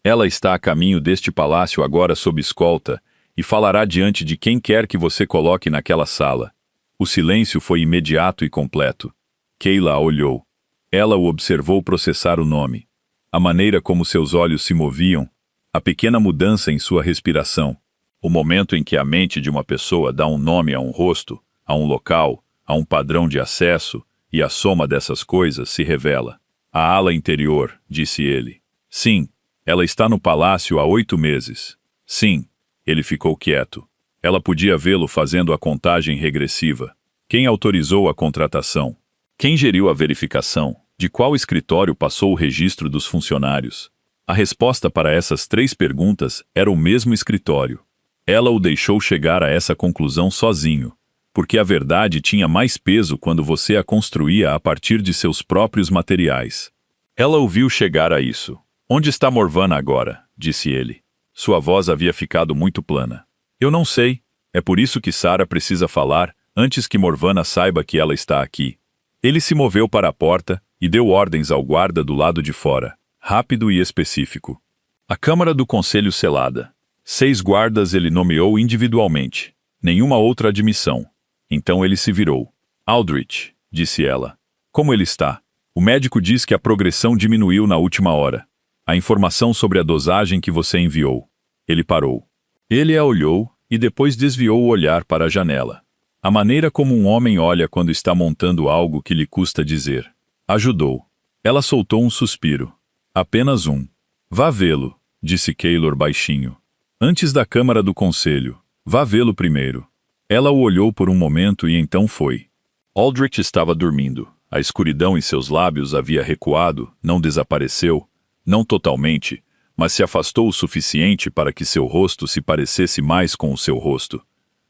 Ela está a caminho deste palácio agora sob escolta e falará diante de quem quer que você coloque naquela sala. O silêncio foi imediato e completo. Kayla a olhou. Ela o observou processar o nome. A maneira como seus olhos se moviam, a pequena mudança em sua respiração, o momento em que a mente de uma pessoa dá um nome a um rosto, a um local, a um padrão de acesso, e a soma dessas coisas se revela. A ala interior, disse ele. Sim, ela está no palácio há 8 meses. Sim, ele ficou quieto. Ela podia vê-lo fazendo a contagem regressiva. Quem autorizou a contratação? Quem geriu a verificação? De qual escritório passou o registro dos funcionários? A resposta para essas 3 perguntas era o mesmo escritório. Ela o deixou chegar a essa conclusão sozinho, porque a verdade tinha mais peso quando você a construía a partir de seus próprios materiais. Ela o viu chegar a isso. Onde está Morvana agora? Disse ele. Sua voz havia ficado muito plana. Eu não sei. É por isso que Sarah precisa falar, antes que Morvana saiba que ela está aqui. Ele se moveu para a porta e deu ordens ao guarda do lado de fora, rápido e específico. A Câmara do Conselho selada. 6 guardas ele nomeou individualmente. Nenhuma outra admissão. Então ele se virou. Aldrich, disse ela. Como ele está? O médico diz que a progressão diminuiu na última hora. A informação sobre a dosagem que você enviou. Ele parou. Ele a olhou e depois desviou o olhar para a janela. A maneira como um homem olha quando está montando algo que lhe custa dizer. Ajudou. Ela soltou um suspiro. Apenas um. Vá vê-lo, disse Keylor baixinho. Antes da Câmara do Conselho. Vá vê-lo primeiro. Ela o olhou por um momento e então foi. Aldrich estava dormindo. A escuridão em seus lábios havia recuado, não desapareceu, não totalmente, mas se afastou o suficiente para que seu rosto se parecesse mais com o seu rosto.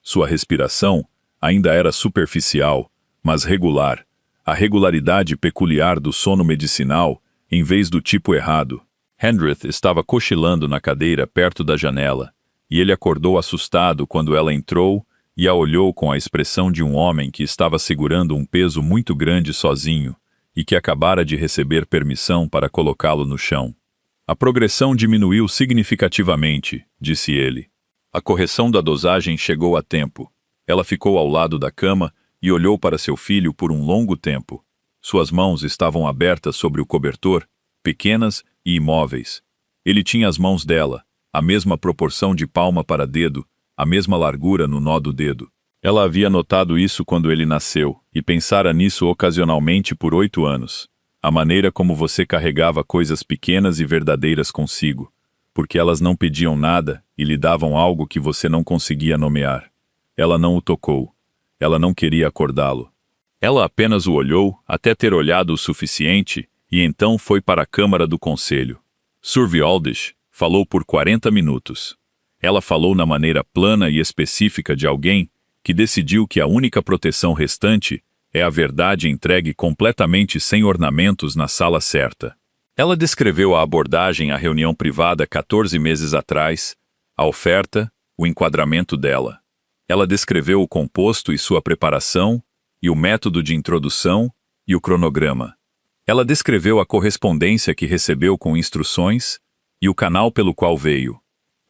Sua respiração ainda era superficial, mas regular, a regularidade peculiar do sono medicinal, em vez do tipo errado. Hendrith estava cochilando na cadeira perto da janela, e ele acordou assustado quando ela entrou e a olhou com a expressão de um homem que estava segurando um peso muito grande sozinho e que acabara de receber permissão para colocá-lo no chão. A progressão diminuiu significativamente, disse ele. A correção da dosagem chegou a tempo. Ela ficou ao lado da cama e olhou para seu filho por um longo tempo. Suas mãos estavam abertas sobre o cobertor, pequenas e imóveis. Ele tinha as mãos dela, a mesma proporção de palma para dedo, a mesma largura no nó do dedo. Ela havia notado isso quando ele nasceu, e pensara nisso ocasionalmente por 8 anos. A maneira como você carregava coisas pequenas e verdadeiras consigo, porque elas não pediam nada e lhe davam algo que você não conseguia nomear. Ela não o tocou. Ela não queria acordá-lo. Ela apenas o olhou até ter olhado o suficiente e então foi para a Câmara do Conselho. Survey Aldrich falou por 40 minutos. Ela falou na maneira plana e específica de alguém que decidiu que a única proteção restante é a verdade entregue completamente sem ornamentos na sala certa. Ela descreveu a abordagem à reunião privada 14 meses atrás, a oferta, o enquadramento dela. Ela descreveu o composto e sua preparação, e o método de introdução, e o cronograma. Ela descreveu a correspondência que recebeu com instruções, e o canal pelo qual veio.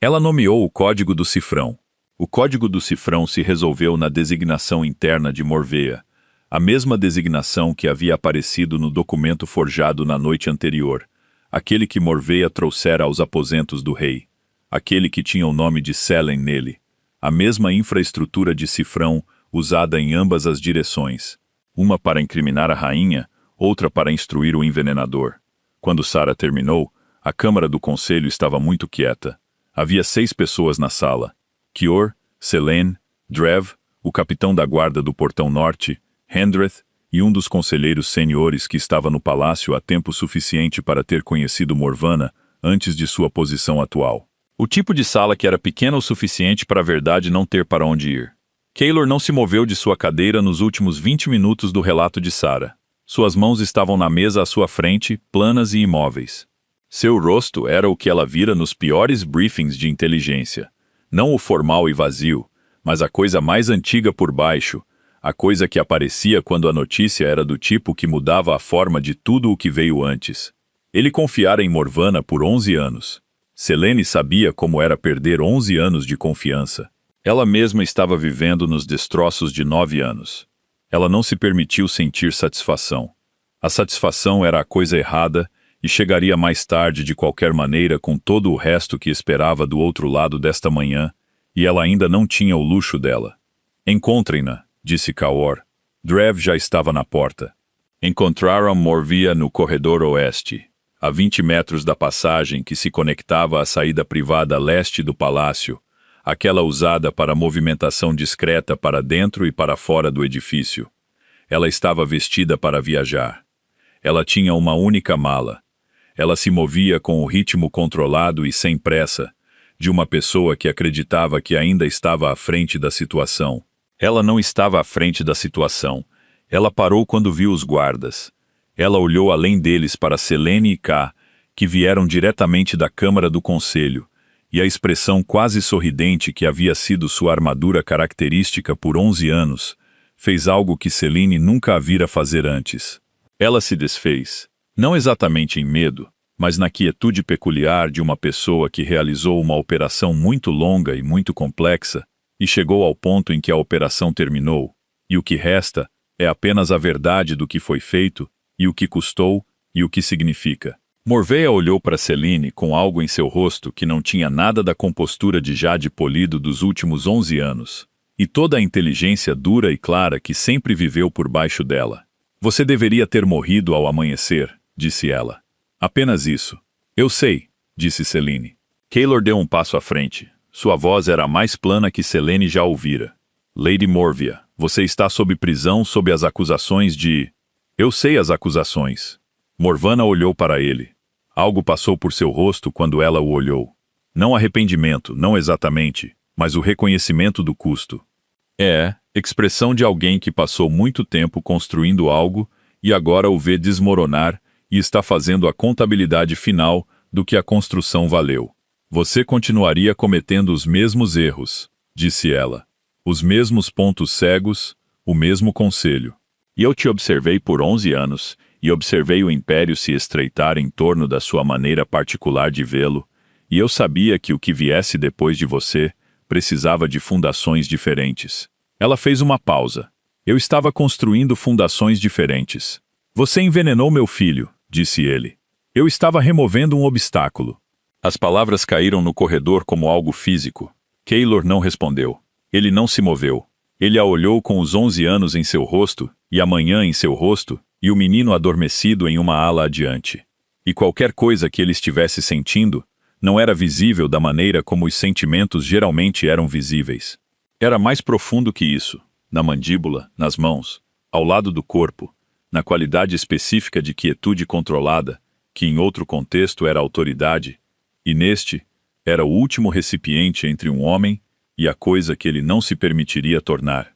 Ela nomeou o código do cifrão. O código do cifrão se resolveu na designação interna de Morveia, a mesma designação que havia aparecido no documento forjado na noite anterior, aquele que Morveia trouxera aos aposentos do rei, aquele que tinha o nome de Selen nele, a mesma infraestrutura de cifrão usada em ambas as direções, uma para incriminar a rainha, outra para instruir o envenenador. Quando Sarah terminou, a Câmara do Conselho estava muito quieta. Havia 6 pessoas na sala. Kior, Selene, Drev, o capitão da guarda do Portão Norte, Hendrith e um dos conselheiros seniores que estava no palácio há tempo suficiente para ter conhecido Morvana antes de sua posição atual. O tipo de sala que era pequena o suficiente para a verdade não ter para onde ir. Keylor não se moveu de sua cadeira nos últimos 20 minutos do relato de Sarah. Suas mãos estavam na mesa à sua frente, planas e imóveis. Seu rosto era o que ela vira nos piores briefings de inteligência. Não o formal e vazio, mas a coisa mais antiga por baixo, a coisa que aparecia quando a notícia era do tipo que mudava a forma de tudo o que veio antes. Ele confiara em Morvana por 11 anos. Selene sabia como era perder 11 anos de confiança. Ela mesma estava vivendo nos destroços de 9 anos. Ela não se permitiu sentir satisfação. A satisfação era a coisa errada e chegaria mais tarde de qualquer maneira com todo o resto que esperava do outro lado desta manhã, e ela ainda não tinha o luxo dela. Encontrem-na, disse Cahor. Drev já estava na porta. Encontraram Morvia no corredor oeste, a 20 metros da passagem que se conectava à saída privada leste do palácio, aquela usada para movimentação discreta para dentro e para fora do edifício. Ela estava vestida para viajar. Ela tinha uma única mala. Ela se movia com o ritmo controlado e sem pressa, de uma pessoa que acreditava que ainda estava à frente da situação. Ela não estava à frente da situação. Ela parou quando viu os guardas. Ela olhou além deles para Selene e K, que vieram diretamente da Câmara do Conselho, e a expressão quase sorridente que havia sido sua armadura característica por 11 anos, fez algo que Selene nunca a vira fazer antes. Ela se desfez, não exatamente em medo, mas na quietude peculiar de uma pessoa que realizou uma operação muito longa e muito complexa, e chegou ao ponto em que a operação terminou, e o que resta é apenas a verdade do que foi feito, e o que custou, e o que significa. Morveia olhou para Selene com algo em seu rosto que não tinha nada da compostura de jade polido dos últimos 11 anos, e toda a inteligência dura e clara que sempre viveu por baixo dela. Você deveria ter morrido ao amanhecer, disse ela. Apenas isso. Eu sei, disse Selene. Kaylor deu um passo à frente. Sua voz era a mais plana que Selene já ouvira. Lady Morvia, você está sob prisão sob as acusações de... Eu sei as acusações. Morvana olhou para ele. Algo passou por seu rosto quando ela o olhou. Não arrependimento, não exatamente, mas o reconhecimento do custo. É, expressão de alguém que passou muito tempo construindo algo e agora o vê desmoronar e está fazendo a contabilidade final do que a construção valeu. Você continuaria cometendo os mesmos erros, disse ela. Os mesmos pontos cegos, o mesmo conselho. E eu te observei por 11 anos, e observei o império se estreitar em torno da sua maneira particular de vê-lo, e eu sabia que o que viesse depois de você precisava de fundações diferentes. Ela fez uma pausa. Eu estava construindo fundações diferentes. Você envenenou meu filho, disse ele. Eu estava removendo um obstáculo. As palavras caíram no corredor como algo físico. Kaylor não respondeu. Ele não se moveu. Ele a olhou com os 11 anos em seu rosto, e a manhã em seu rosto, e o menino adormecido em uma ala adiante. E qualquer coisa que ele estivesse sentindo, não era visível da maneira como os sentimentos geralmente eram visíveis. Era mais profundo que isso, na mandíbula, nas mãos, ao lado do corpo, na qualidade específica de quietude controlada, que em outro contexto era autoridade, e neste, era o último recipiente entre um homem e a coisa que ele não se permitiria tornar.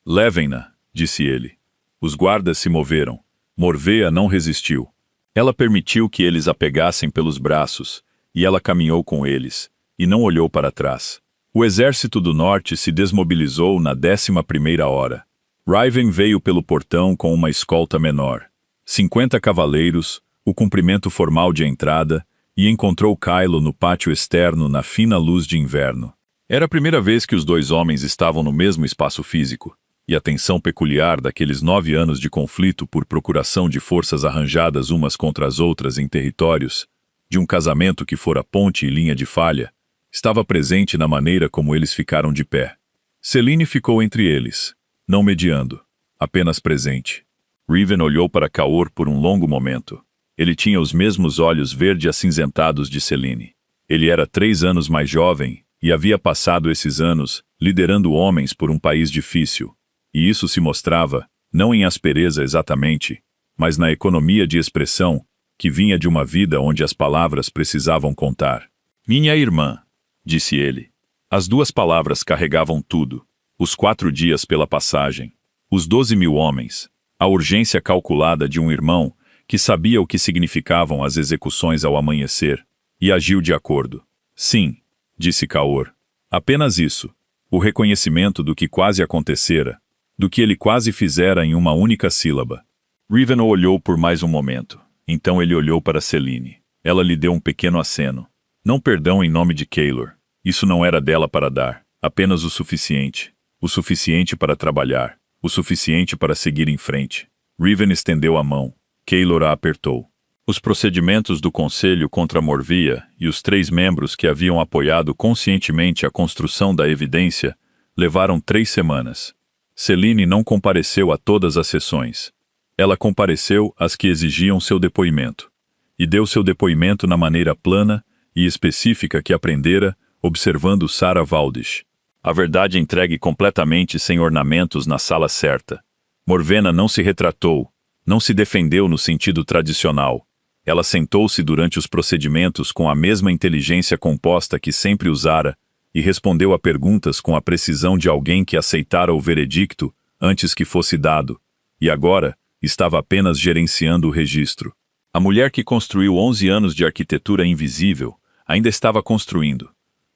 Levem-na, disse ele. Os guardas se moveram. Morvea não resistiu. Ela permitiu que eles a pegassem pelos braços, e ela caminhou com eles, e não olhou para trás. O exército do norte se desmobilizou na 11ª hora. Riven veio pelo portão com uma escolta menor. 50 cavaleiros, o cumprimento formal de entrada, e encontrou Kylo no pátio externo na fina luz de inverno. Era a primeira vez que os dois homens estavam no mesmo espaço físico, e a tensão peculiar daqueles 9 anos de conflito por procuração de forças arranjadas umas contra as outras em territórios, de um casamento que fora ponte e linha de falha, estava presente na maneira como eles ficaram de pé. Selene ficou entre eles, não mediando, apenas presente. Riven olhou para Cahor por um longo momento. Ele tinha os mesmos olhos verde-acinzentados de Selene. Ele era 3 anos mais jovem e havia passado esses anos liderando homens por um país difícil. E isso se mostrava, não em aspereza exatamente, mas na economia de expressão que vinha de uma vida onde as palavras precisavam contar. Minha irmã, disse ele. As 2 palavras carregavam tudo. Os 4 dias pela passagem. Os 12.000 homens. A urgência calculada de um irmão que sabia o que significavam as execuções ao amanhecer, e agiu de acordo. Sim, disse Kaor. Apenas isso. O reconhecimento do que quase acontecera, do que ele quase fizera em uma única sílaba. Riven o olhou por mais um momento. Então ele olhou para Selene. Ela lhe deu um pequeno aceno. Não perdão em nome de Kaylor. Isso não era dela para dar. Apenas o suficiente. O suficiente para trabalhar. O suficiente para seguir em frente. Riven estendeu a mão. Kaylor a apertou. Os procedimentos do Conselho contra Morvia e os 3 membros que haviam apoiado conscientemente a construção da evidência levaram 3 semanas. Selene não compareceu a todas as sessões. Ela compareceu às que exigiam seu depoimento. E deu seu depoimento na maneira plana e específica que aprendera, observando Sarah Valdish. A verdade entregue completamente sem ornamentos na sala certa. Morvena não se retratou, não se defendeu no sentido tradicional. Ela sentou-se durante os procedimentos com a mesma inteligência composta que sempre usara e respondeu a perguntas com a precisão de alguém que aceitara o veredicto antes que fosse dado, e agora estava apenas gerenciando o registro. A mulher que construiu 11 anos de arquitetura invisível ainda estava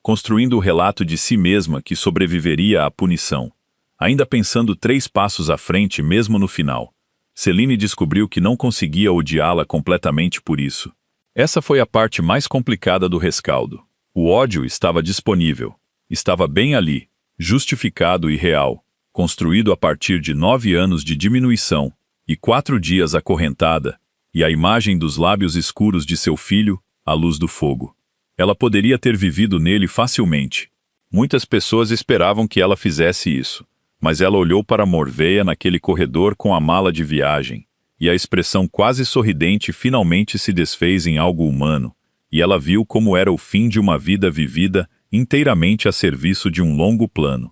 construindo o relato de si mesma que sobreviveria à punição, ainda pensando 3 passos à frente mesmo no final. Selene descobriu que não conseguia odiá-la completamente por isso. Essa foi a parte mais complicada do rescaldo. O ódio estava disponível, estava bem ali, justificado e real, construído a partir de 9 anos de diminuição, e 4 dias acorrentada, e a imagem dos lábios escuros de seu filho, à luz do fogo. Ela poderia ter vivido nele facilmente. Muitas pessoas esperavam que ela fizesse isso, mas ela olhou para Morveia naquele corredor com a mala de viagem, e a expressão quase sorridente finalmente se desfez em algo humano, e ela viu como era o fim de uma vida vivida inteiramente a serviço de um longo plano.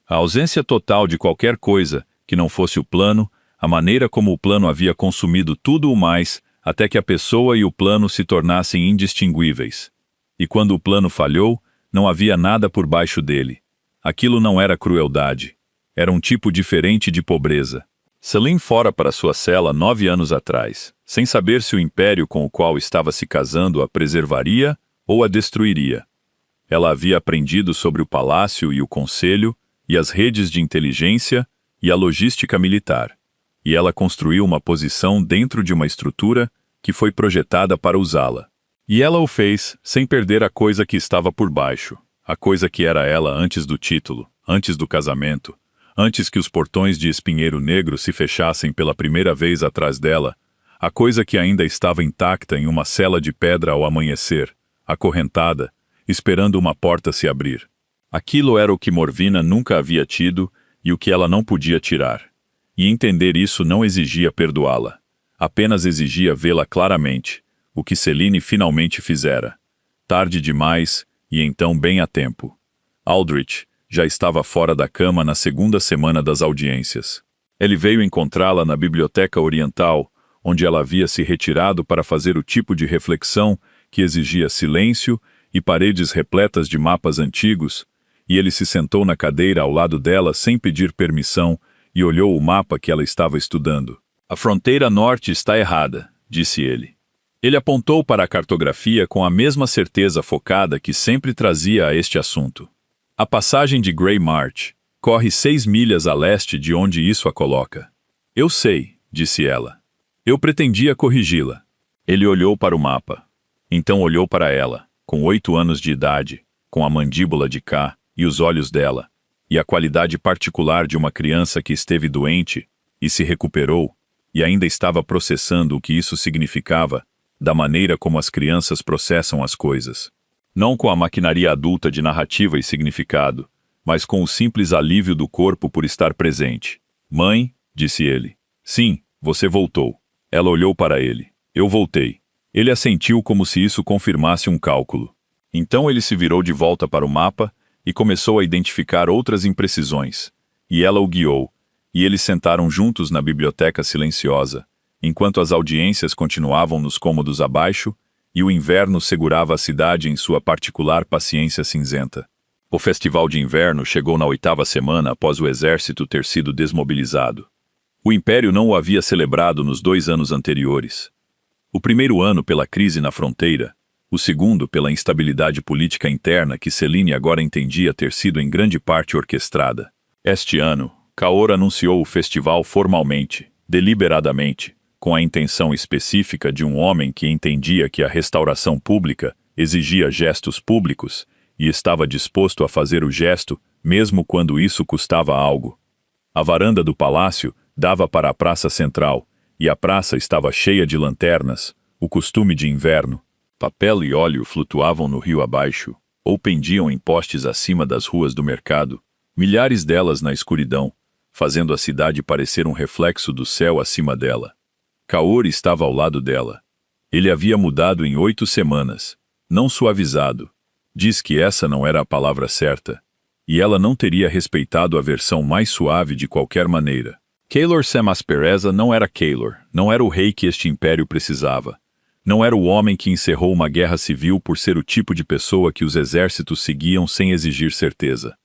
A ausência total de qualquer coisa que não fosse o plano, a maneira como o plano havia consumido tudo o mais, até que a pessoa e o plano se tornassem indistinguíveis. E quando o plano falhou, não havia nada por baixo dele. Aquilo não era crueldade. Era um tipo diferente de pobreza. Selene fora para sua cela 9 anos atrás, sem saber se o império com o qual estava se casando a preservaria ou a destruiria. Ela havia aprendido sobre o palácio e o conselho, e as redes de inteligência e a logística militar. E ela construiu uma posição dentro de uma estrutura que foi projetada para usá-la. E ela o fez sem perder a coisa que estava por baixo, a coisa que era ela antes do título, antes do casamento, antes que os portões de espinheiro negro se fechassem pela primeira vez atrás dela, a coisa que ainda estava intacta em uma cela de pedra ao amanhecer, acorrentada, esperando uma porta se abrir. Aquilo era o que Morvina nunca havia tido e o que ela não podia tirar. E entender isso não exigia perdoá-la, apenas exigia vê-la claramente, o que Selene finalmente fizera. Tarde demais, e então bem a tempo. Aldrich já estava fora da cama na 2ª semana das audiências. Ele veio encontrá-la na Biblioteca Oriental, onde ela havia se retirado para fazer o tipo de reflexão que exigia silêncio e paredes repletas de mapas antigos, e ele se sentou na cadeira ao lado dela sem pedir permissão e olhou o mapa que ela estava estudando. A fronteira norte está errada, disse ele. Ele apontou para a cartografia com a mesma certeza focada que sempre trazia a este assunto. A passagem de Grey March corre 6 milhas a leste de onde isso a coloca. Eu sei, disse ela. Eu pretendia corrigi-la. Ele olhou para o mapa. Então olhou para ela, com 8 anos de idade, com a mandíbula de cá e os olhos dela, e a qualidade particular de uma criança que esteve doente e se recuperou, e ainda estava processando o que isso significava, da maneira como as crianças processam as coisas. Não com a maquinaria adulta de narrativa e significado, mas com o simples alívio do corpo por estar presente. Mãe, disse ele. Sim, você voltou. Ela olhou para ele. Eu voltei. Ele assentiu como se isso confirmasse um cálculo. Então ele se virou de volta para o mapa e começou a identificar outras imprecisões. E ela o guiou, e eles sentaram juntos na biblioteca silenciosa, enquanto as audiências continuavam nos cômodos abaixo e o inverno segurava a cidade em sua particular paciência cinzenta. O festival de inverno chegou na 8ª semana após o exército ter sido desmobilizado. O Império não o havia celebrado nos 2 anos anteriores. O primeiro ano pela crise na fronteira, o segundo pela instabilidade política interna que Selene agora entendia ter sido em grande parte orquestrada. Este ano, Kaor anunciou o festival formalmente, deliberadamente, com a intenção específica de um homem que entendia que a restauração pública exigia gestos públicos e estava disposto a fazer o gesto, mesmo quando isso custava algo. A varanda do palácio dava para a praça central, e a praça estava cheia de lanternas, o costume de inverno. Papel e óleo flutuavam no rio abaixo, ou pendiam em postes acima das ruas do mercado, milhares delas na escuridão, fazendo a cidade parecer um reflexo do céu acima dela. Kaor estava ao lado dela. Ele havia mudado em 8 semanas, não suavizado. Diz que essa não era a palavra certa, e ela não teria respeitado a versão mais suave de qualquer maneira. Kaelor Sem Aspereza não era Kaelor, não era o rei que este império precisava. Não era o homem que encerrou uma guerra civil por ser o tipo de pessoa que os exércitos seguiam sem exigir certeza.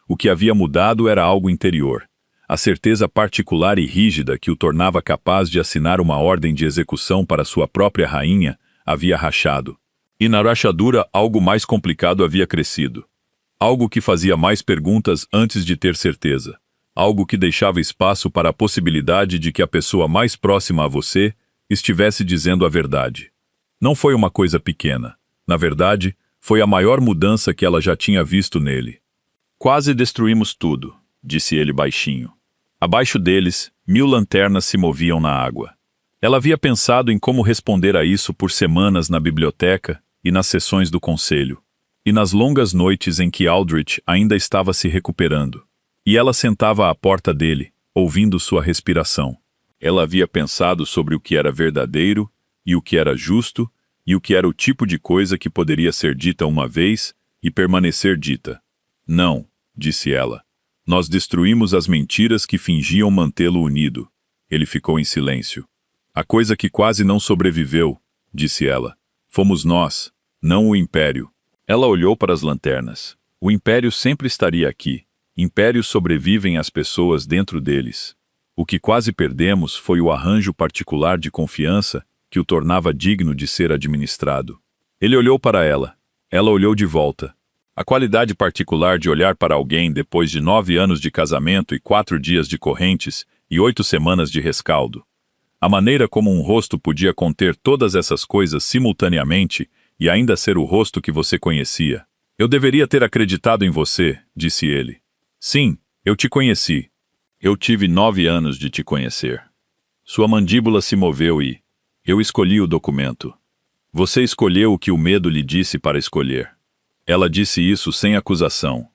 O que havia mudado era algo interior. A certeza particular e rígida que o tornava capaz de assinar uma ordem de execução para sua própria rainha havia rachado. E na rachadura algo mais complicado havia crescido. Algo que fazia mais perguntas antes de ter certeza. Algo que deixava espaço para a possibilidade de que a pessoa mais próxima a você estivesse dizendo a verdade. Não foi uma coisa pequena. Na verdade, foi a maior mudança que ela já tinha visto nele. Quase destruímos tudo, disse ele baixinho. Abaixo deles, 1000 lanternas se moviam na água. Ela havia pensado em como responder a isso por semanas na biblioteca e nas sessões do conselho, e nas longas noites em que Aldrich ainda estava se recuperando. E ela sentava à porta dele, ouvindo sua respiração. Ela havia pensado sobre o que era verdadeiro, e o que era justo, e o que era o tipo de coisa que poderia ser dita uma vez e permanecer dita. Não, disse ela. Nós destruímos as mentiras que fingiam mantê-lo unido. Ele ficou em silêncio. A coisa que quase não sobreviveu, disse ela. Fomos nós, não o Império. Ela olhou para as lanternas. O Império sempre estaria aqui. Impérios sobrevivem às pessoas dentro deles. O que quase perdemos foi o arranjo particular de confiança que o tornava digno de ser administrado. Ele olhou para ela. Ela olhou de volta. A qualidade particular de olhar para alguém depois de 9 anos de casamento e 4 dias de correntes e 8 semanas de rescaldo. A maneira como um rosto podia conter todas essas coisas simultaneamente e ainda ser o rosto que você conhecia. Eu deveria ter acreditado em você, disse ele. Sim, eu te conheci. Eu tive 9 anos de te conhecer. Sua mandíbula se moveu e... Eu escolhi o documento. Você escolheu o que o medo lhe disse para escolher. Ela disse isso sem acusação.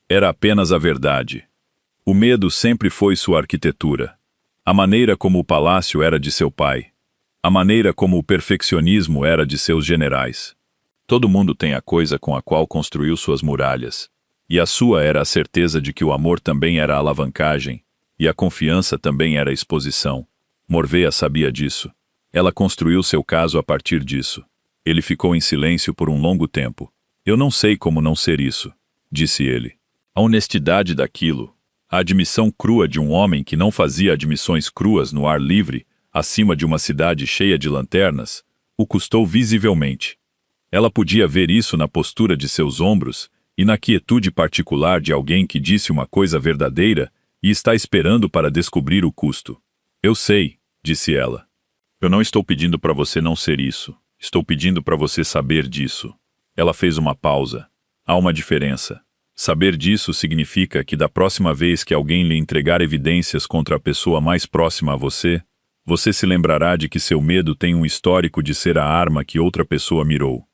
Era apenas a verdade. O medo sempre foi sua arquitetura. A maneira como o palácio era de seu pai. A maneira como o perfeccionismo era de seus generais. Todo mundo tem a coisa com a qual construiu suas muralhas. E a sua era a certeza de que o amor também era alavancagem, e a confiança também era exposição. Morvea sabia disso. Ela construiu seu caso a partir disso. Ele ficou em silêncio por um longo tempo. Eu não sei como não ser isso, disse ele. A honestidade daquilo, a admissão crua de um homem que não fazia admissões cruas no ar livre, acima de uma cidade cheia de lanternas, o custou visivelmente. Ela podia ver isso na postura de seus ombros e na quietude particular de alguém que disse uma coisa verdadeira e está esperando para descobrir o custo. Eu sei, disse ela. Eu não estou pedindo para você não ser isso. Estou pedindo para você saber disso. Ela fez uma pausa. Há uma diferença. Saber disso significa que da próxima vez que alguém lhe entregar evidências contra a pessoa mais próxima a você, você se lembrará de que seu medo tem um histórico de ser a arma que outra pessoa mirou.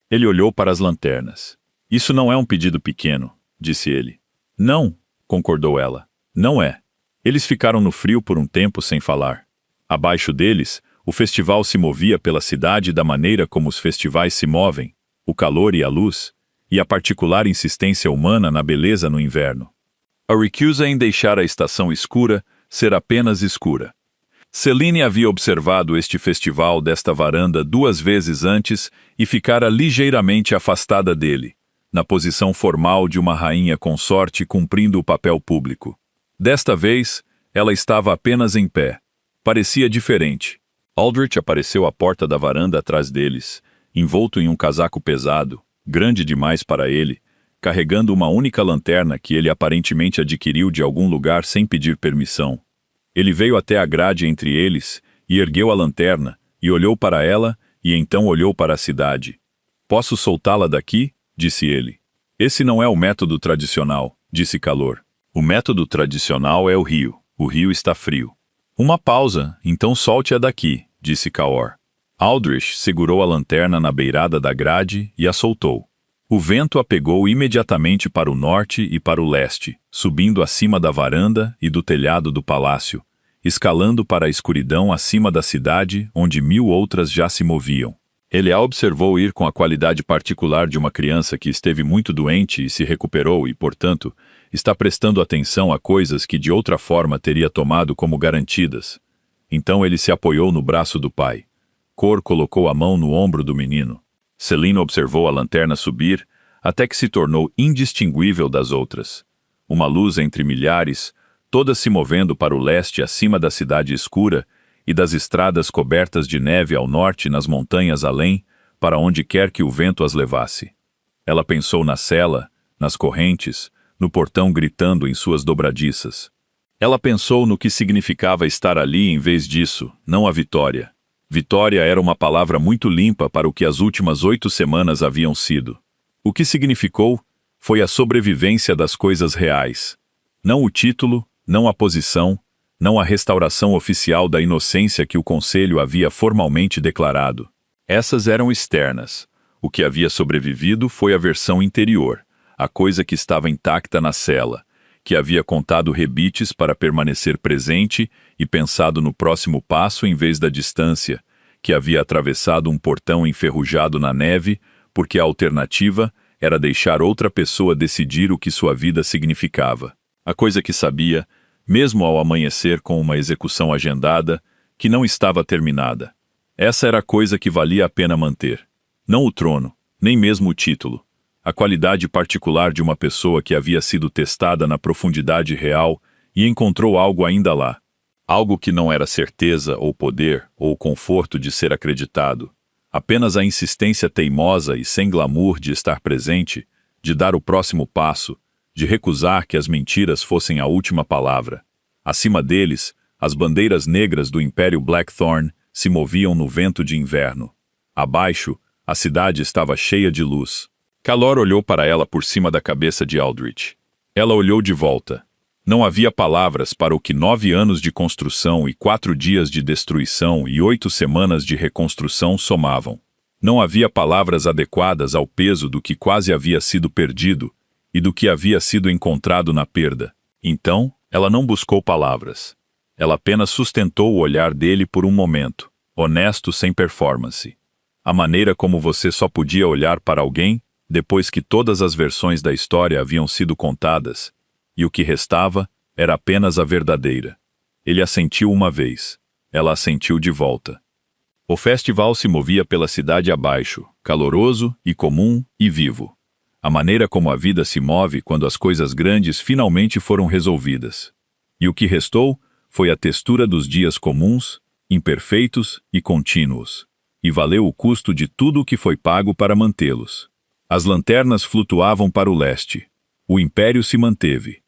Ele olhou para as lanternas. Isso não é um pedido pequeno, disse ele. Não, concordou ela. Não é. Eles ficaram no frio por um tempo sem falar. Abaixo deles, o festival se movia pela cidade da maneira como os festivais se movem, o calor e a luz, e a particular insistência humana na beleza no inverno. A recusa em deixar a estação escura ser apenas escura. Selene havia observado este festival desta varanda 2 vezes antes e ficara ligeiramente afastada dele, na posição formal de uma rainha consorte cumprindo o papel público. Desta vez, Ela estava apenas em pé. Parecia diferente. Aldrich apareceu à porta da varanda atrás deles, envolto em um casaco pesado, grande demais para ele, carregando uma única lanterna que ele aparentemente adquiriu de algum lugar sem pedir permissão. Ele veio até a grade entre eles e ergueu a lanterna, e olhou para ela, e então olhou para a cidade. "Posso soltá-la daqui?" disse ele. "Esse não é o método tradicional", disse Calor. "O método tradicional é o rio. O rio está frio." "Uma pausa, então solte-a daqui", disse Caor. Aldrich segurou a lanterna na beirada da grade e a soltou. O vento a pegou imediatamente para o norte e para o leste, subindo acima da varanda e do telhado do palácio, escalando para a escuridão acima da cidade, onde 1000 outras já se moviam. Ele a observou ir com a qualidade particular de uma criança que esteve muito doente e se recuperou e, portanto, está prestando atenção a coisas que de outra forma teria tomado como garantidas. Então ele se apoiou no braço do pai. Cor colocou a mão no ombro do menino. Celina observou a lanterna subir, até que se tornou indistinguível das outras. Uma luz entre milhares, todas se movendo para o leste acima da cidade escura e das estradas cobertas de neve ao norte nas montanhas além, para onde quer que o vento as levasse. Ela pensou na cela, nas correntes, no portão gritando em suas dobradiças. Ela pensou no que significava estar ali em vez disso, não a vitória. Vitória era uma palavra muito limpa para o que as últimas 8 semanas haviam sido. O que significou foi a sobrevivência das coisas reais. Não o título, não a posição, não a restauração oficial da inocência que o Conselho havia formalmente declarado. Essas eram externas. O que havia sobrevivido foi a versão interior, a coisa que estava intacta na cela, que havia contado rebites para permanecer presente e pensado no próximo passo em vez da distância, que havia atravessado um portão enferrujado na neve, porque a alternativa era deixar outra pessoa decidir o que sua vida significava. A coisa que sabia, mesmo ao amanhecer com uma execução agendada, que não estava terminada. Essa era a coisa que valia a pena manter. Não o trono, nem mesmo o título. A qualidade particular de uma pessoa que havia sido testada na profundidade real e encontrou algo ainda lá. Algo que não era certeza ou poder ou conforto de ser acreditado. Apenas a insistência teimosa e sem glamour de estar presente, de dar o próximo passo, de recusar que as mentiras fossem a última palavra. Acima deles, as bandeiras negras do Império Blackthorn se moviam no vento de inverno. Abaixo, a cidade estava cheia de luz. Calor olhou para ela por cima da cabeça de Aldrich. Ela olhou de volta. Não havia palavras para o que 9 anos de construção e 4 dias de destruição e 8 semanas de reconstrução somavam. Não havia palavras adequadas ao peso do que quase havia sido perdido e do que havia sido encontrado na perda. Então, ela não buscou palavras. Ela apenas sustentou o olhar dele por um momento, honesto sem performance. A maneira como você só podia olhar para alguém depois que todas as versões da história haviam sido contadas, e o que restava era apenas a verdadeira. Ele assentiu uma vez. Ela assentiu de volta. O festival se movia pela cidade abaixo, caloroso e comum e vivo. A maneira como a vida se move quando as coisas grandes finalmente foram resolvidas. E o que restou foi a textura dos dias comuns, imperfeitos e contínuos. E valeu o custo de tudo o que foi pago para mantê-los. As lanternas flutuavam para o leste. O império se manteve.